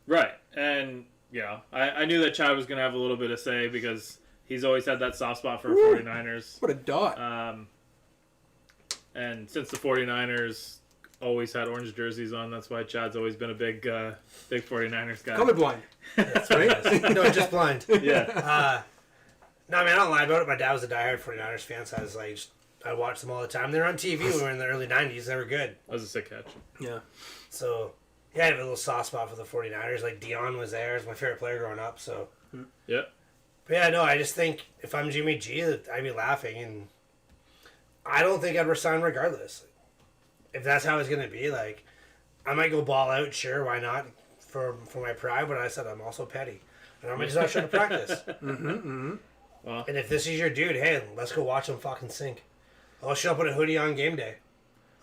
Right. And, yeah, I knew that Chad was going to have a little bit of say because he's always had that soft spot for 49ers. What a dot. And since the 49ers always had orange jerseys on, that's why Chad's always been a big 49ers guy. Colorblind. That's right. No, just blind. Yeah. No, I mean, I don't lie about it. My dad was a diehard 49ers fan, so I was like, I watched them all the time. They were on TV when we were in the early 90s. They were good. That was a sick catch. Yeah. So, yeah, I have a little soft spot for the 49ers. Like, Dion was there. He was my favorite player growing up, so. Yeah. But yeah, no, I just think if I'm Jimmy G, I'd be laughing, and I don't think I'd resign regardless. If that's how it's going to be, like, I might go ball out, sure, why not, for my pride, but I said I'm also petty. And I might just not show to practice. Well, and if this is your dude, hey, let's go watch him fucking sink. I'll show up with a hoodie on game day.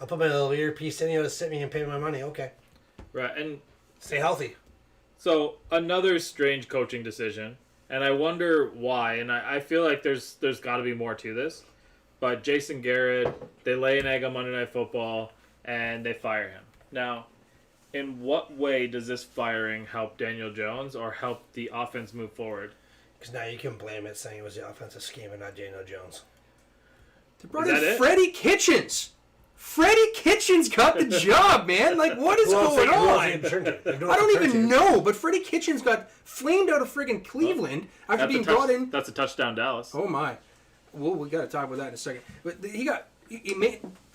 I'll put my little earpiece in, to sit me and pay my money, okay. right, and stay healthy. So, another strange coaching decision, and I wonder why, and I feel like there's got to be more to this. But Jason Garrett, they lay an egg on Monday Night Football, and they fire him. Now, in what way does this firing help Daniel Jones or help the offense move forward? Because now you can blame it saying it was the offensive scheme and not Daniel Jones. They brought in Freddie Kitchens. Freddie Kitchens got the job, man. Like, what is going on? I don't even know, but Freddie Kitchens got flamed out of friggin' Cleveland after being brought in. That's a touchdown, Dallas. Oh, my. Well, we got to talk about that in a second. But he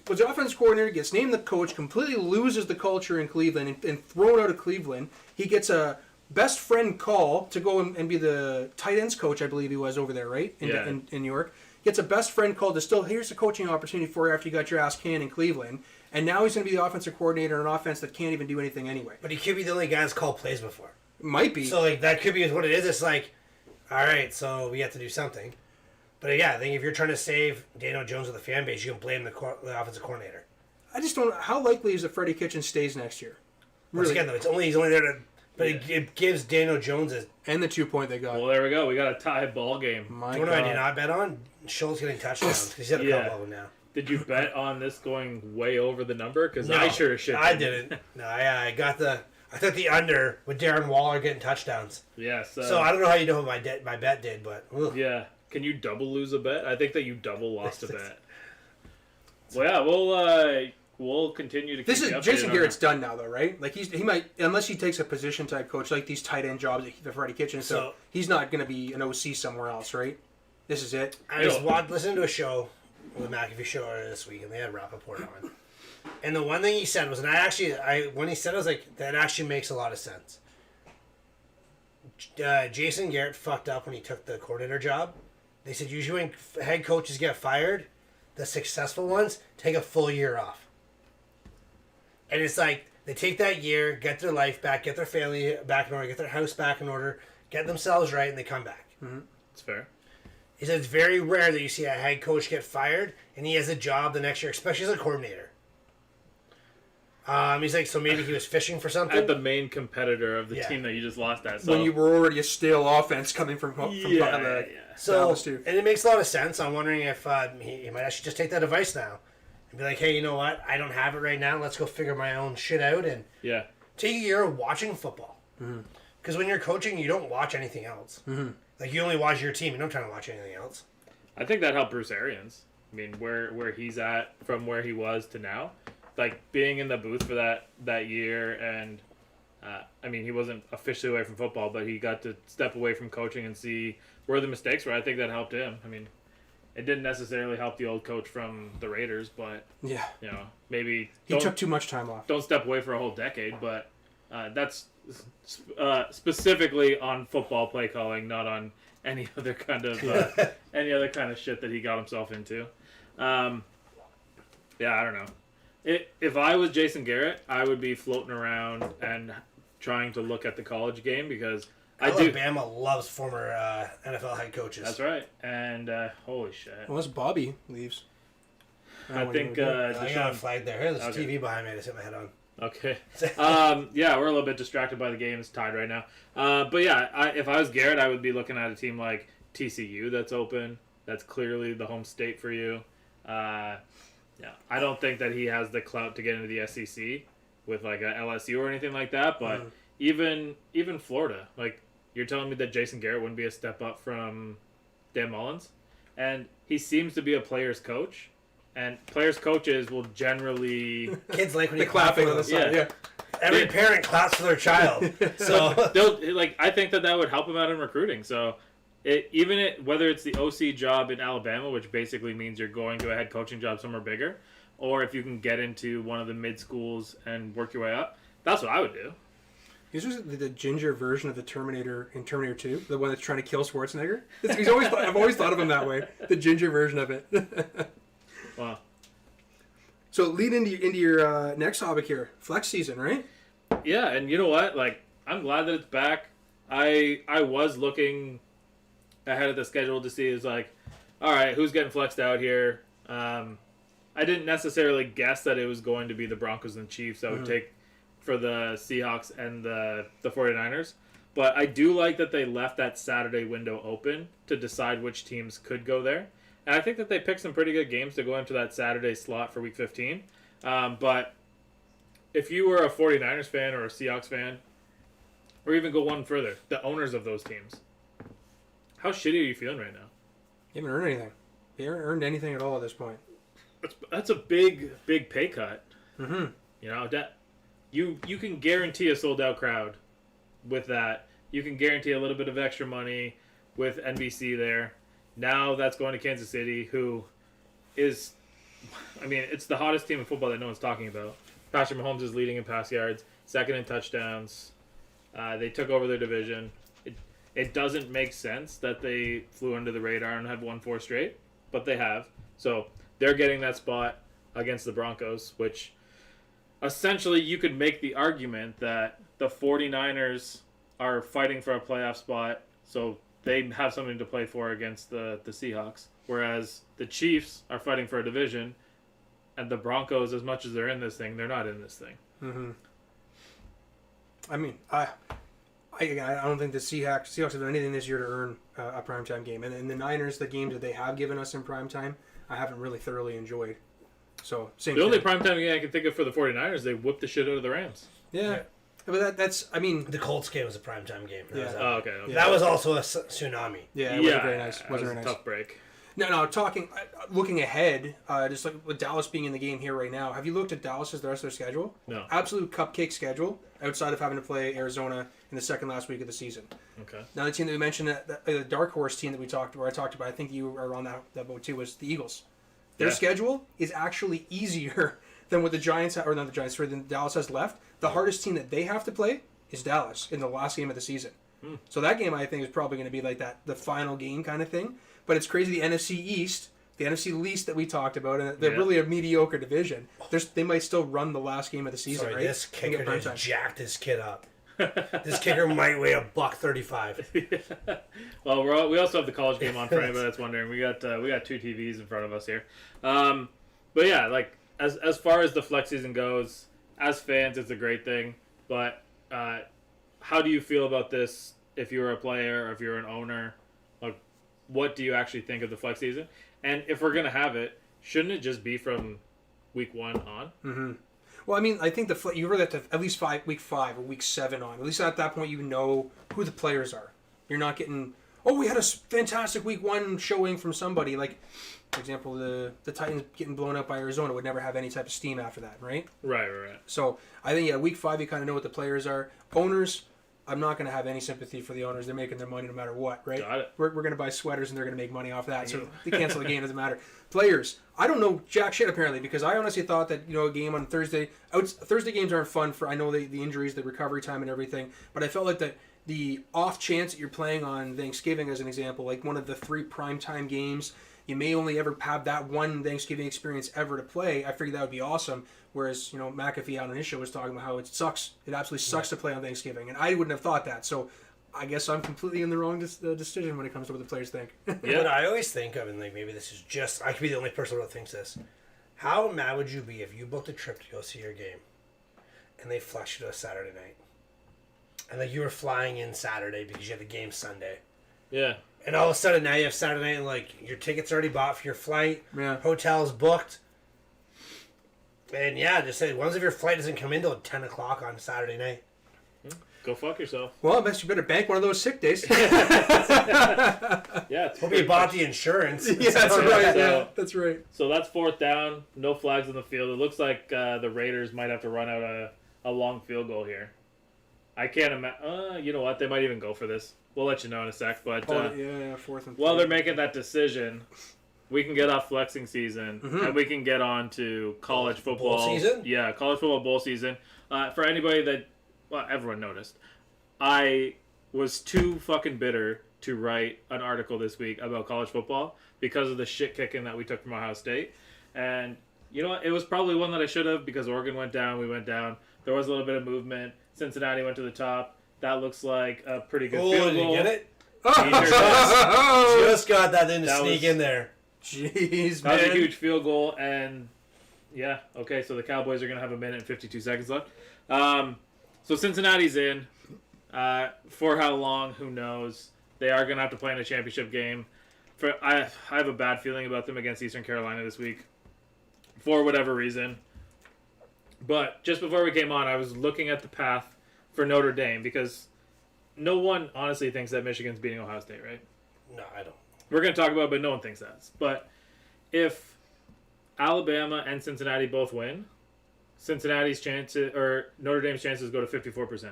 was the offense coordinator, gets named the coach, completely loses the culture in Cleveland and thrown out of Cleveland. He gets a best friend call to go and be the tight ends coach, I believe he was over there, right? In New York. Gets a best friend call to still, here's a coaching opportunity for you after you got your ass canned in Cleveland. And now he's going to be the offensive coordinator in an offense that can't even do anything anyway. But he could be the only guy that's called plays before. Might be. So, like, that could be what it is. It's like, all right, so we have to do something. But yeah, I think if you're trying to save Daniel Jones with the fan base, you can blame the offensive coordinator. I just don't. How likely is that Freddie Kitchens stays next year? Once again, though, he's only there to. But it gives Daniel Jones and the 2 point they got. Well, there we go. We got a tie ball game. Do you know what I did not bet on? Schultz getting touchdowns because he's had a couple of them now. Did you bet on this going way over the number? Because no, I sure should. I didn't. No, I took the under with Darren Waller getting touchdowns. Yes. So I don't know how you know what my bet did, but ugh. Yeah. Can you double lose a bet? I think that you double lost a bet. Well, yeah, we'll continue to. This is Jason Garrett's done now, though, right? Like he might, unless he takes a position type coach like these tight end jobs at Freddie Kitchens. So he's not going to be an OC somewhere else, right? This is it. I just listened to a show with McAfee show this week, and they had Rappaport on. And the one thing he said was, and when he said it, I was like, that actually makes a lot of sense. Jason Garrett fucked up when he took the coordinator job. They said usually when head coaches get fired, the successful ones take a full year off. And it's like they take that year, get their life back, get their family back in order, get their house back in order, get themselves right, and they come back. Mm-hmm. That's fair. He said it's very rare that you see a head coach get fired and he has a job the next year, especially as a coordinator. He's like, so maybe he was fishing for something? At the main competitor of the team that you just lost at. So. When you were already a stale offense coming from So, and it makes a lot of sense. I'm wondering if he might actually just take that advice now and be like, hey, you know what? I don't have it right now. Let's go figure my own shit out and take a year of watching football. Because when you're coaching, you don't watch anything else. Like, you only watch your team. You don't try to watch anything else. I think that helped Bruce Arians. I mean, where he's at from where he was to now, like being in the booth for that year, and I mean, he wasn't officially away from football, but he got to step away from coaching and see where the mistakes were. I think that helped him. I mean, it didn't necessarily help the old coach from the Raiders, but yeah, maybe he took too much time off. Don't step away for a whole decade, but that's specifically on football play calling, not on any other kind of shit that he got himself into. I don't know. If I was Jason Garrett, I would be floating around and trying to look at the college game because Alabama loves former NFL head coaches. That's right. And holy shit. Unless Bobby leaves. I think I got a flag there. Here, there's a TV behind me to sit my head on. Okay. Yeah, we're a little bit distracted by the game. It's tied right now. But yeah, if I was Garrett, I would be looking at a team like TCU that's open. That's clearly the home state for you. Yeah, I don't think that he has the clout to get into the SEC with like a LSU or anything like that. But even Florida, like you're telling me that Jason Garrett wouldn't be a step up from Dan Mullins, and he seems to be a player's coach, and players' coaches will generally kids like when you clapping on the side. Yeah. Every parent claps for their child. So they'll like. I think that would help him out in recruiting. So. Whether it's the OC job in Alabama, which basically means you're going to a head coaching job somewhere bigger, or if you can get into one of the mid schools and work your way up, that's what I would do. He's just the ginger version of the Terminator in Terminator 2, the one that's trying to kill Schwarzenegger. I've always thought of him that way, the ginger version of it. Wow. So lead into your next topic here, flex season, right? Yeah, and you know what? Like, I'm glad that it's back. I was looking ahead of the schedule to see is like, all right, who's getting flexed out here? I didn't necessarily guess that it was going to be the Broncos and Chiefs that would take for the Seahawks and the 49ers. But I do like that they left that Saturday window open to decide which teams could go there. And I think that they picked some pretty good games to go into that Saturday slot for Week 15. But if you were a 49ers fan or a Seahawks fan, or even go one further, the owners of those teams, how shitty are you feeling right now? You haven't earned anything. You haven't earned anything at all at this point. That's a big pay cut. Mm-hmm. You know, that you can guarantee a sold out crowd with that. You can guarantee a little bit of extra money with NBC there. Now that's going to Kansas City, who is, I mean, it's the hottest team in football that no one's talking about. Patrick Mahomes is leading in pass yards, second in touchdowns. They took over their division. It doesn't make sense that they flew under the radar and have won 4 straight, but they have. So they're getting that spot against the Broncos, which essentially you could make the argument that the 49ers are fighting for a playoff spot, so they have something to play for against the Seahawks, whereas the Chiefs are fighting for a division, and the Broncos, as much as they're in this thing, they're not in this thing. Mm-hmm. I mean, I don't think the Seahawks have done anything this year to earn a primetime game. And the Niners, the games that they have given us in primetime, I haven't really thoroughly enjoyed. So, same The only primetime game I can think of for the 49ers, they whooped the shit out of the Rams. Yeah. But that's, I mean... The Colts game was a primetime game. Yeah. Okay. That was also a tsunami. Yeah, it wasn't very nice. It was a tough break. No, looking ahead, just like with Dallas being in the game here right now, have you looked at Dallas's the rest of their schedule? No. Absolute cupcake schedule, outside of having to play Arizona in the second last week of the season. Okay. Now the team that we mentioned, the dark horse team that I talked about, I think you are on that boat too, was the Eagles. Their schedule is actually easier than what the Giants, or not the Giants, than Dallas has left. The hardest team that they have to play is Dallas in the last game of the season. So that game, I think, is probably going to be like the final game kind of thing. But it's crazy, the NFC East, the NFC least that we talked about, and they're really a mediocre division. They might still run the last game of the season, right? This kicker just jacked his kid up. This kicker might weigh $135. Well, we also have the college game on for anybody that's wondering. We got 2 TVs in front of us here. But yeah, like as far as the flex season goes, as fans, it's a great thing. But how do you feel about this? If you're a player or if you're an owner, like, what do you actually think of the flex season? And if we're gonna have it, shouldn't it just be from week 1 on? Mm-hmm. Well, I mean, I think you really have to at least week 5 or week 7 on. At least at that point, you know who the players are. You're not getting oh, we had a fantastic week 1 showing from somebody. Like, for example, the Titans getting blown up by Arizona would never have any type of steam after that, right? Right. So I think, week 5, you kind of know what the players are. Owners, I'm not going to have any sympathy for the owners. They're making their money no matter what, right? Got it. We're going to buy sweaters and they're going to make money off that. So they cancel the game, doesn't matter. Players, I don't know jack shit apparently, because I honestly thought that, a game on Thursday, Thursday games aren't fun for, I know the injuries, the recovery time and everything, but I felt like the off chance that you're playing on Thanksgiving as an example, like one of the 3 primetime games, you may only ever have that one Thanksgiving experience ever to play. I figured that would be awesome. Whereas, McAfee on his show was talking about how it sucks. It absolutely sucks to play on Thanksgiving. And I wouldn't have thought that. So I guess I'm completely in the wrong decision when it comes to what the players think. Yeah. What I always think of, and maybe this is just, I could be the only person who thinks this. How mad would you be if you booked a trip to go see your game and they flushed you to a Saturday night? And you were flying in Saturday because you had the game Sunday. Yeah. And all of a sudden now you have Saturday night and your ticket's already bought for your flight. Yeah. Hotel's booked. And just say, once if your flight doesn't come in till 10 o'clock on Saturday night. Go fuck yourself. Well, I guess you better bank one of those sick days. Yeah. Hope you bought the insurance. Yeah, that's right. Yeah, that's right. So that's 4th down. No flags on the field. It looks like the Raiders might have to run out a long field goal here. I can't imagine. You know what? They might even go for this. We'll let you know in a sec. But 4th and 3. while they're making that decision, we can get off flexing season and we can get on to college football bowl season. Yeah, college football bowl season. For anybody that, everyone noticed, I was too fucking bitter to write an article this week about college football because of the shit kicking that we took from Ohio State. And you know what? It was probably one that I should have because Oregon went down, we went down. There was a little bit of movement. Cincinnati went to the top. That looks like a pretty good field goal. Did you get it? Oh, just got that in to sneak in there. Jeez, man. That was a man. huge field goal, and okay, so the Cowboys are going to have 1 minute and 52 seconds left. So Cincinnati's in. For how long, who knows? They are going to have to play in a championship game. I have a bad feeling about them against Eastern Carolina this week, for whatever reason. But just before we came on, I was looking at the path for Notre Dame because no one honestly thinks that Michigan's beating Ohio State, right? No, I don't. We're going to talk about it, but no one thinks that. But if Alabama and Cincinnati both win, Cincinnati's chances or Notre Dame's chances go to 54%.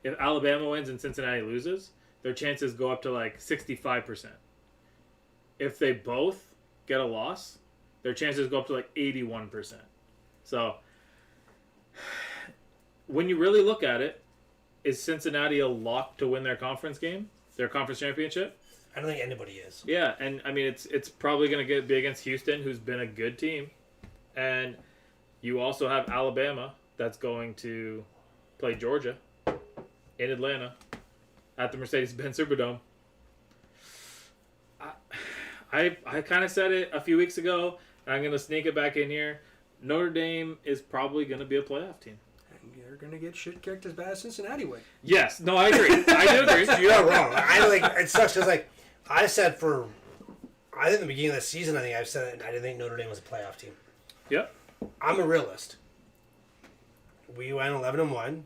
If Alabama wins and Cincinnati loses, their chances go up to 65%. If they both get a loss, their chances go up to 81%. So when you really look at it, is Cincinnati a lock to win their conference game, their conference championship? I don't think anybody is. Yeah, and I mean it's probably going to be against Houston, who's been a good team, and you also have Alabama that's going to play Georgia in Atlanta at the Mercedes-Benz Superdome. I kind of said it a few weeks ago, and I'm going to sneak it back in here. Notre Dame is probably going to be a playoff team. They're going to get shit kicked as bad as Cincinnati would. Yes. No, I agree. I do agree. You're not wrong. It sucks because I said I think the beginning of the season, I've said I didn't think Notre Dame was a playoff team. Yep. I'm a realist. We went 11-1.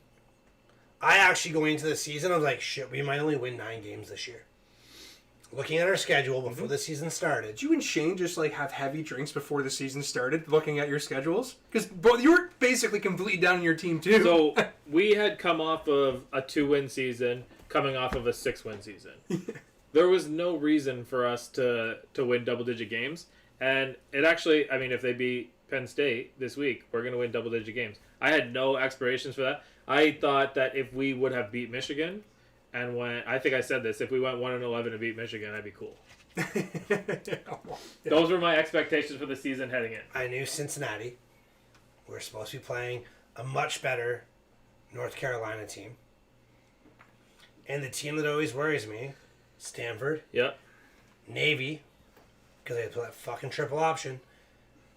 I actually going into the season, I was like, shit, we might only win 9 games this year. Looking at our schedule before the season started. Did you and Shane just have heavy drinks before the season started, looking at your schedules? Because you were basically completely down in your team too. So we had come off of a 2-win season, coming off of a 6-win season. There was no reason for us to win double-digit games, and it actually, if they beat Penn State this week, we're going to win double-digit games. I had no aspirations for that. I thought that if we would have beat Michigan. And I think I said this, if we went 1-11 and beat Michigan, that'd be cool. Those were my expectations for the season heading in. I knew Cincinnati. We're supposed to be playing a much better North Carolina team. And the team that always worries me, Stanford. Yep. Navy, because they play that fucking triple option.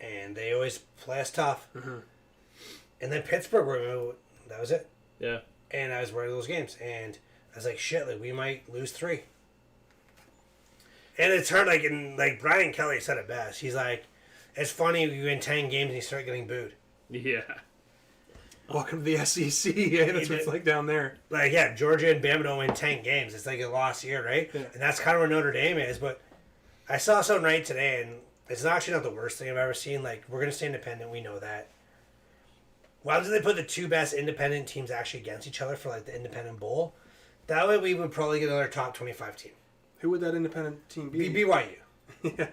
And they always play us tough. Mm-hmm. And then Pittsburgh, that was it. Yeah. And I was worried of those games. And I was like, shit, we might lose 3. And it's hard, Brian Kelly said it best. He's like, it's funny you win 10 games and you start getting booed. Yeah. Welcome to the SEC. Yeah, that's what it's like down there. Like, yeah, Georgia and Bama don't win 10 games. It's like a lost year, right? Yeah. And that's kind of where Notre Dame is. But I saw something right today, and it's actually not the worst thing I've ever seen. Like, we're going to stay independent. We know that. Why don't they put the two best independent teams actually against each other for, like, the independent bowl? That way we would probably get another top 25 team. Who would that independent team be? BYU. Yeah.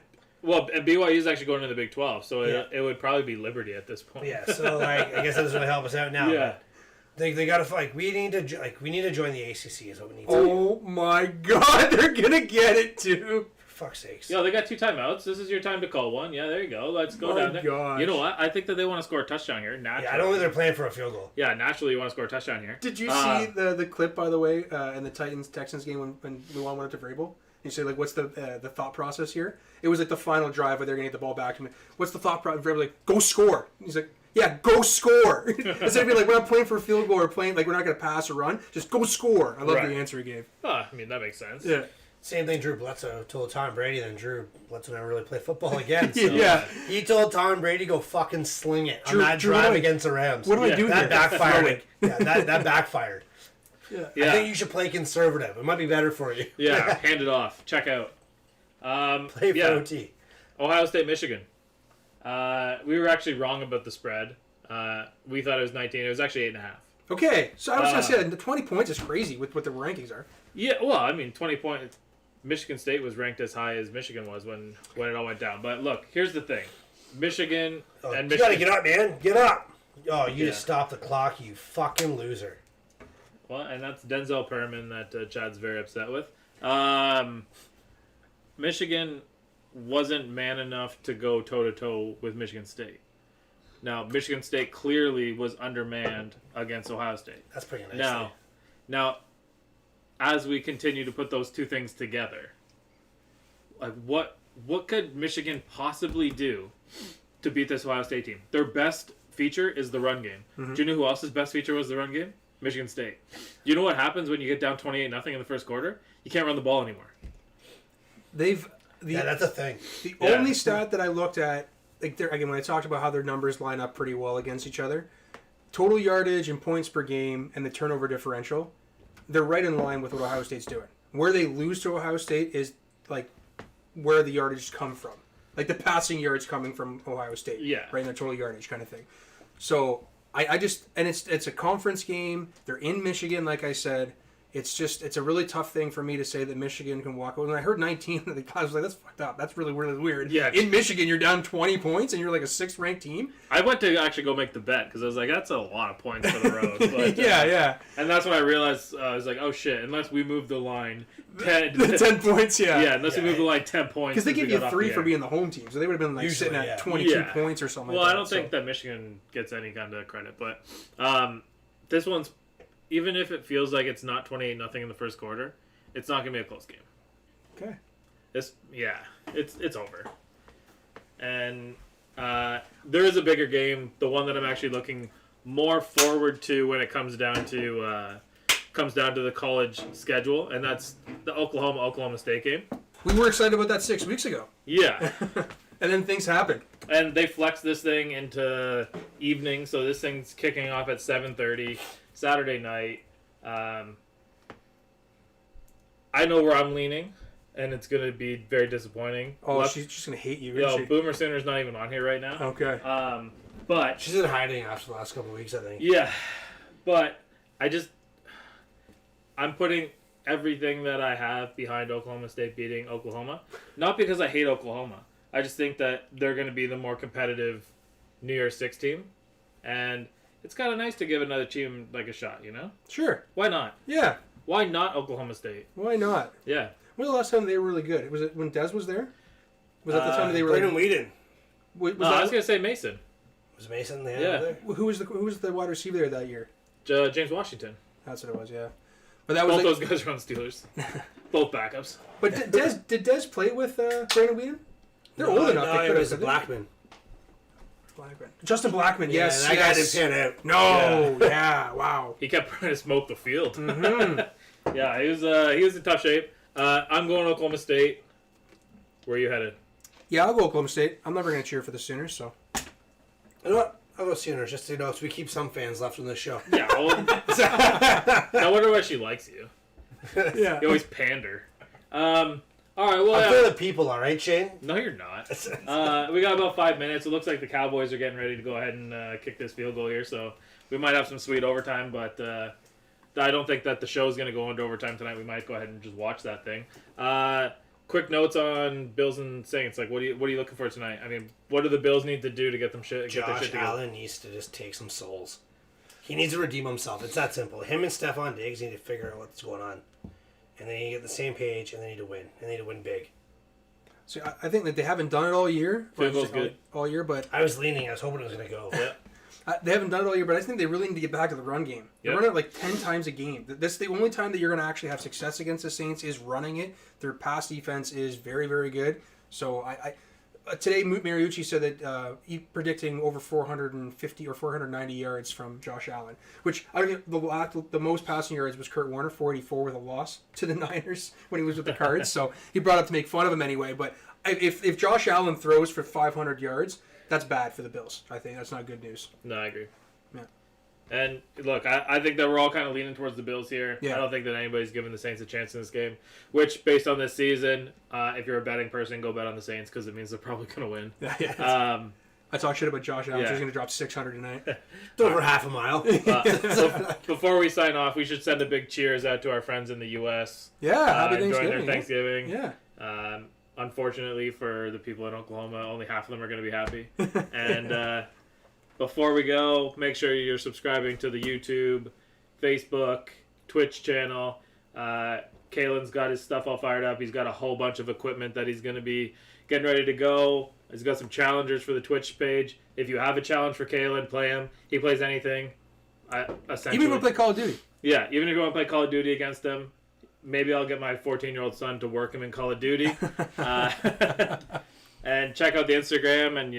Well, and BYU is actually going to the Big 12, so it would probably be Liberty at this point. Yeah, so like I guess that doesn't really help us out now. Yeah, they got to like we need to join the ACC is what we need. Oh my God, they're gonna get it too. For fuck's sakes. Yeah, they got 2 timeouts. This is your time to call one. Yeah, there you go. Let's go down there. Gosh. You know what? I think that they want to score a touchdown here. Naturally. Yeah, I don't think they're playing for a field goal. Yeah, naturally you want to score a touchdown here. Did you see the clip, by the way, in the Titans-Texans game when Luan went up to Vrabel? You say, like, what's the thought process here? It was like the final drive where they're going to get the ball back to him. What's the thought process? Vrabel, like, go score. He's like, yeah, go score. Instead of being like, we're not playing for a field goal or playing, like, we're not going to pass or run. Just go score. I love the answer he gave. I mean, that makes sense. Yeah. Same thing Drew Bledsoe told Tom Brady, then Drew Bledsoe never really played football again. So Yeah. He told Tom Brady, go fucking sling it on that drive against the Rams. What do I do That here? backfired. That backfired. Yeah. I think you should play conservative. It might be better for you. Yeah, hand it off. Check out. Play for OT. Ohio State, Michigan. We were actually wrong about the spread. We thought it was 19. It was actually 8.5. Okay, so I was going to say, the 20 points is crazy with what the rankings are. Yeah, well, I mean, 20 points. Michigan State was ranked as high as Michigan was when it all went down. But look, here's the thing. Michigan and Michigan... You got to get up, man. Get up. Oh, you just stopped the clock, you fucking loser. Well, and that's Denzel Perriman that Chad's very upset with. Michigan wasn't man enough to go toe-to-toe with Michigan State. Now, Michigan State clearly was undermanned against Ohio State. That's pretty nice. Now, as we continue to put those two things together, like what could Michigan possibly do to beat this Ohio State team? Their best feature is the run game. Mm-hmm. Do you know who else's best feature was the run game? Michigan State. You know what happens when you get down 28-0 in the first quarter? You can't run the ball anymore. That's a thing. The only stat that I looked at, like again, when I talked about how their numbers line up pretty well against each other, total yardage and points per game and the turnover differential, they're right in line with what Ohio State's doing. Where they lose to Ohio State is like where the yardage come from, like the passing yards coming from Ohio State. Yeah, right in their total yardage kind of thing. So I just and it's a conference game. They're in Michigan, like I said. It's a really tough thing for me to say that Michigan can walk away. When I heard 19, I was like, that's fucked up. That's really, really weird. Yeah. In Michigan, you're down 20 points and you're like a 6th ranked team. I went to actually go make the bet because I was like, that's a lot of points for the road. But, yeah. And that's when I realized, I was like, oh shit, unless we move the line 10 points, yeah. Yeah, unless we move the line 10 points. Because they give you 3 for being the home team. So they would have been like sitting at 22 points or something like that. Well, I don't think that Michigan gets any kind of credit. But this one's, even if it feels like it's not 28-0 in the first quarter, it's not going to be a close game. Okay. It's over. And there is a bigger game, the one that I'm actually looking more forward to when it comes down to the college schedule, and that's the Oklahoma State game. We were excited about that 6 weeks ago. Yeah. And then things happened. And they flexed this thing into evening, so this thing's kicking off at 7:30 Saturday night. I know where I'm leaning, and it's going to be very disappointing. Oh, she's just going to hate you, isn't she? Boomer Sooner's not even on here right now. Okay. But she's in hiding after the last couple of weeks, I think. Yeah, but I'm putting everything that I have behind Oklahoma State beating Oklahoma. Not because I hate Oklahoma. I just think that they're going to be the more competitive New Year's Six team. And it's kind of nice to give another team like a shot, you know? Sure. Why not? Yeah. Why not Oklahoma State? Why not? Yeah. When was the last time they were really good? Was it when Dez was there? Was that the time they were Brandon Whedon. I was going to say Mason. Was Mason there? Yeah. Who was the wide receiver there that year? James Washington. That's what it was, yeah. But that was both those guys are on Steelers. Both backups. But did Dez play with Brandon Whedon? They're old enough. No, it was Blackman. Justin Blackman, yes. That guy didn't pan out. No, yeah, wow. He kept trying to smoke the field. Mm-hmm. Yeah, he was in tough shape. I'm going Oklahoma State. Where are you headed? Yeah, I'll go Oklahoma State. I'm never going to cheer for the Sooners, so. You know what? I'll go Sooners, just so we keep some fans left on this show. Yeah. Well, I wonder why she likes you. Yeah. You always pander. All right, well, I'm for the people, all right, Shane? No, you're not. We got about 5 minutes. It looks like the Cowboys are getting ready to go ahead and kick this field goal here, so we might have some sweet overtime, but I don't think that the show's going to go into overtime tonight. We might go ahead and just watch that thing. Quick notes on Bills and Saints. Like, what are you looking for tonight? I mean, what do the Bills need to do to get their shit together? Josh Allen needs to just take some souls. He needs to redeem himself. It's that simple. Him and Stephon Diggs need to figure out what's going on. And they need to get the same page, and they need to win. And they need to win big. So I think that they haven't done it all year. Field goal's good. All year, but... I was hoping it was going to go. Yeah. They haven't done it all year, but I think they really need to get back to the run game. They run it like 10 times a game. That's the only time that you're going to actually have success against the Saints is running it. Their pass defense is very, very good. So today, Mariucci said that he's predicting over 450 or 490 yards from Josh Allen, which I think the most passing yards was Kurt Warner, 484 with a loss to the Niners when he was with the Cards. So he brought up to make fun of him anyway. But if Josh Allen throws for 500 yards, that's bad for the Bills. I think that's not good news. No, I agree. Yeah. And look, I think that we're all kind of leaning towards the Bills here. Yeah. I don't think that anybody's giving the Saints a chance in this game. Which, based on this season, if you're a betting person, go bet on the Saints because it means they're probably going to win. Yeah. I talk shit about Josh Allen. Yeah. He's going to drop 600 tonight. It's over half a mile. So before we sign off, we should send a big cheers out to our friends in the U.S. Yeah, happy enjoying Thanksgiving. their Thanksgiving. Yeah. Unfortunately for the people in Oklahoma, only half of them are going to be happy. And before we go, make sure you're subscribing to the YouTube, Facebook, Twitch channel. Kalen's got his stuff all fired up. He's got a whole bunch of equipment that he's going to be getting ready to go. He's got some challengers for the Twitch page. If you have a challenge for Kalen, play him. He plays anything. Essentially. Even if we play Call of Duty. Yeah, even if you want to play Call of Duty against him. Maybe I'll get my 14-year-old son to work him in Call of Duty. And check out the Instagram and,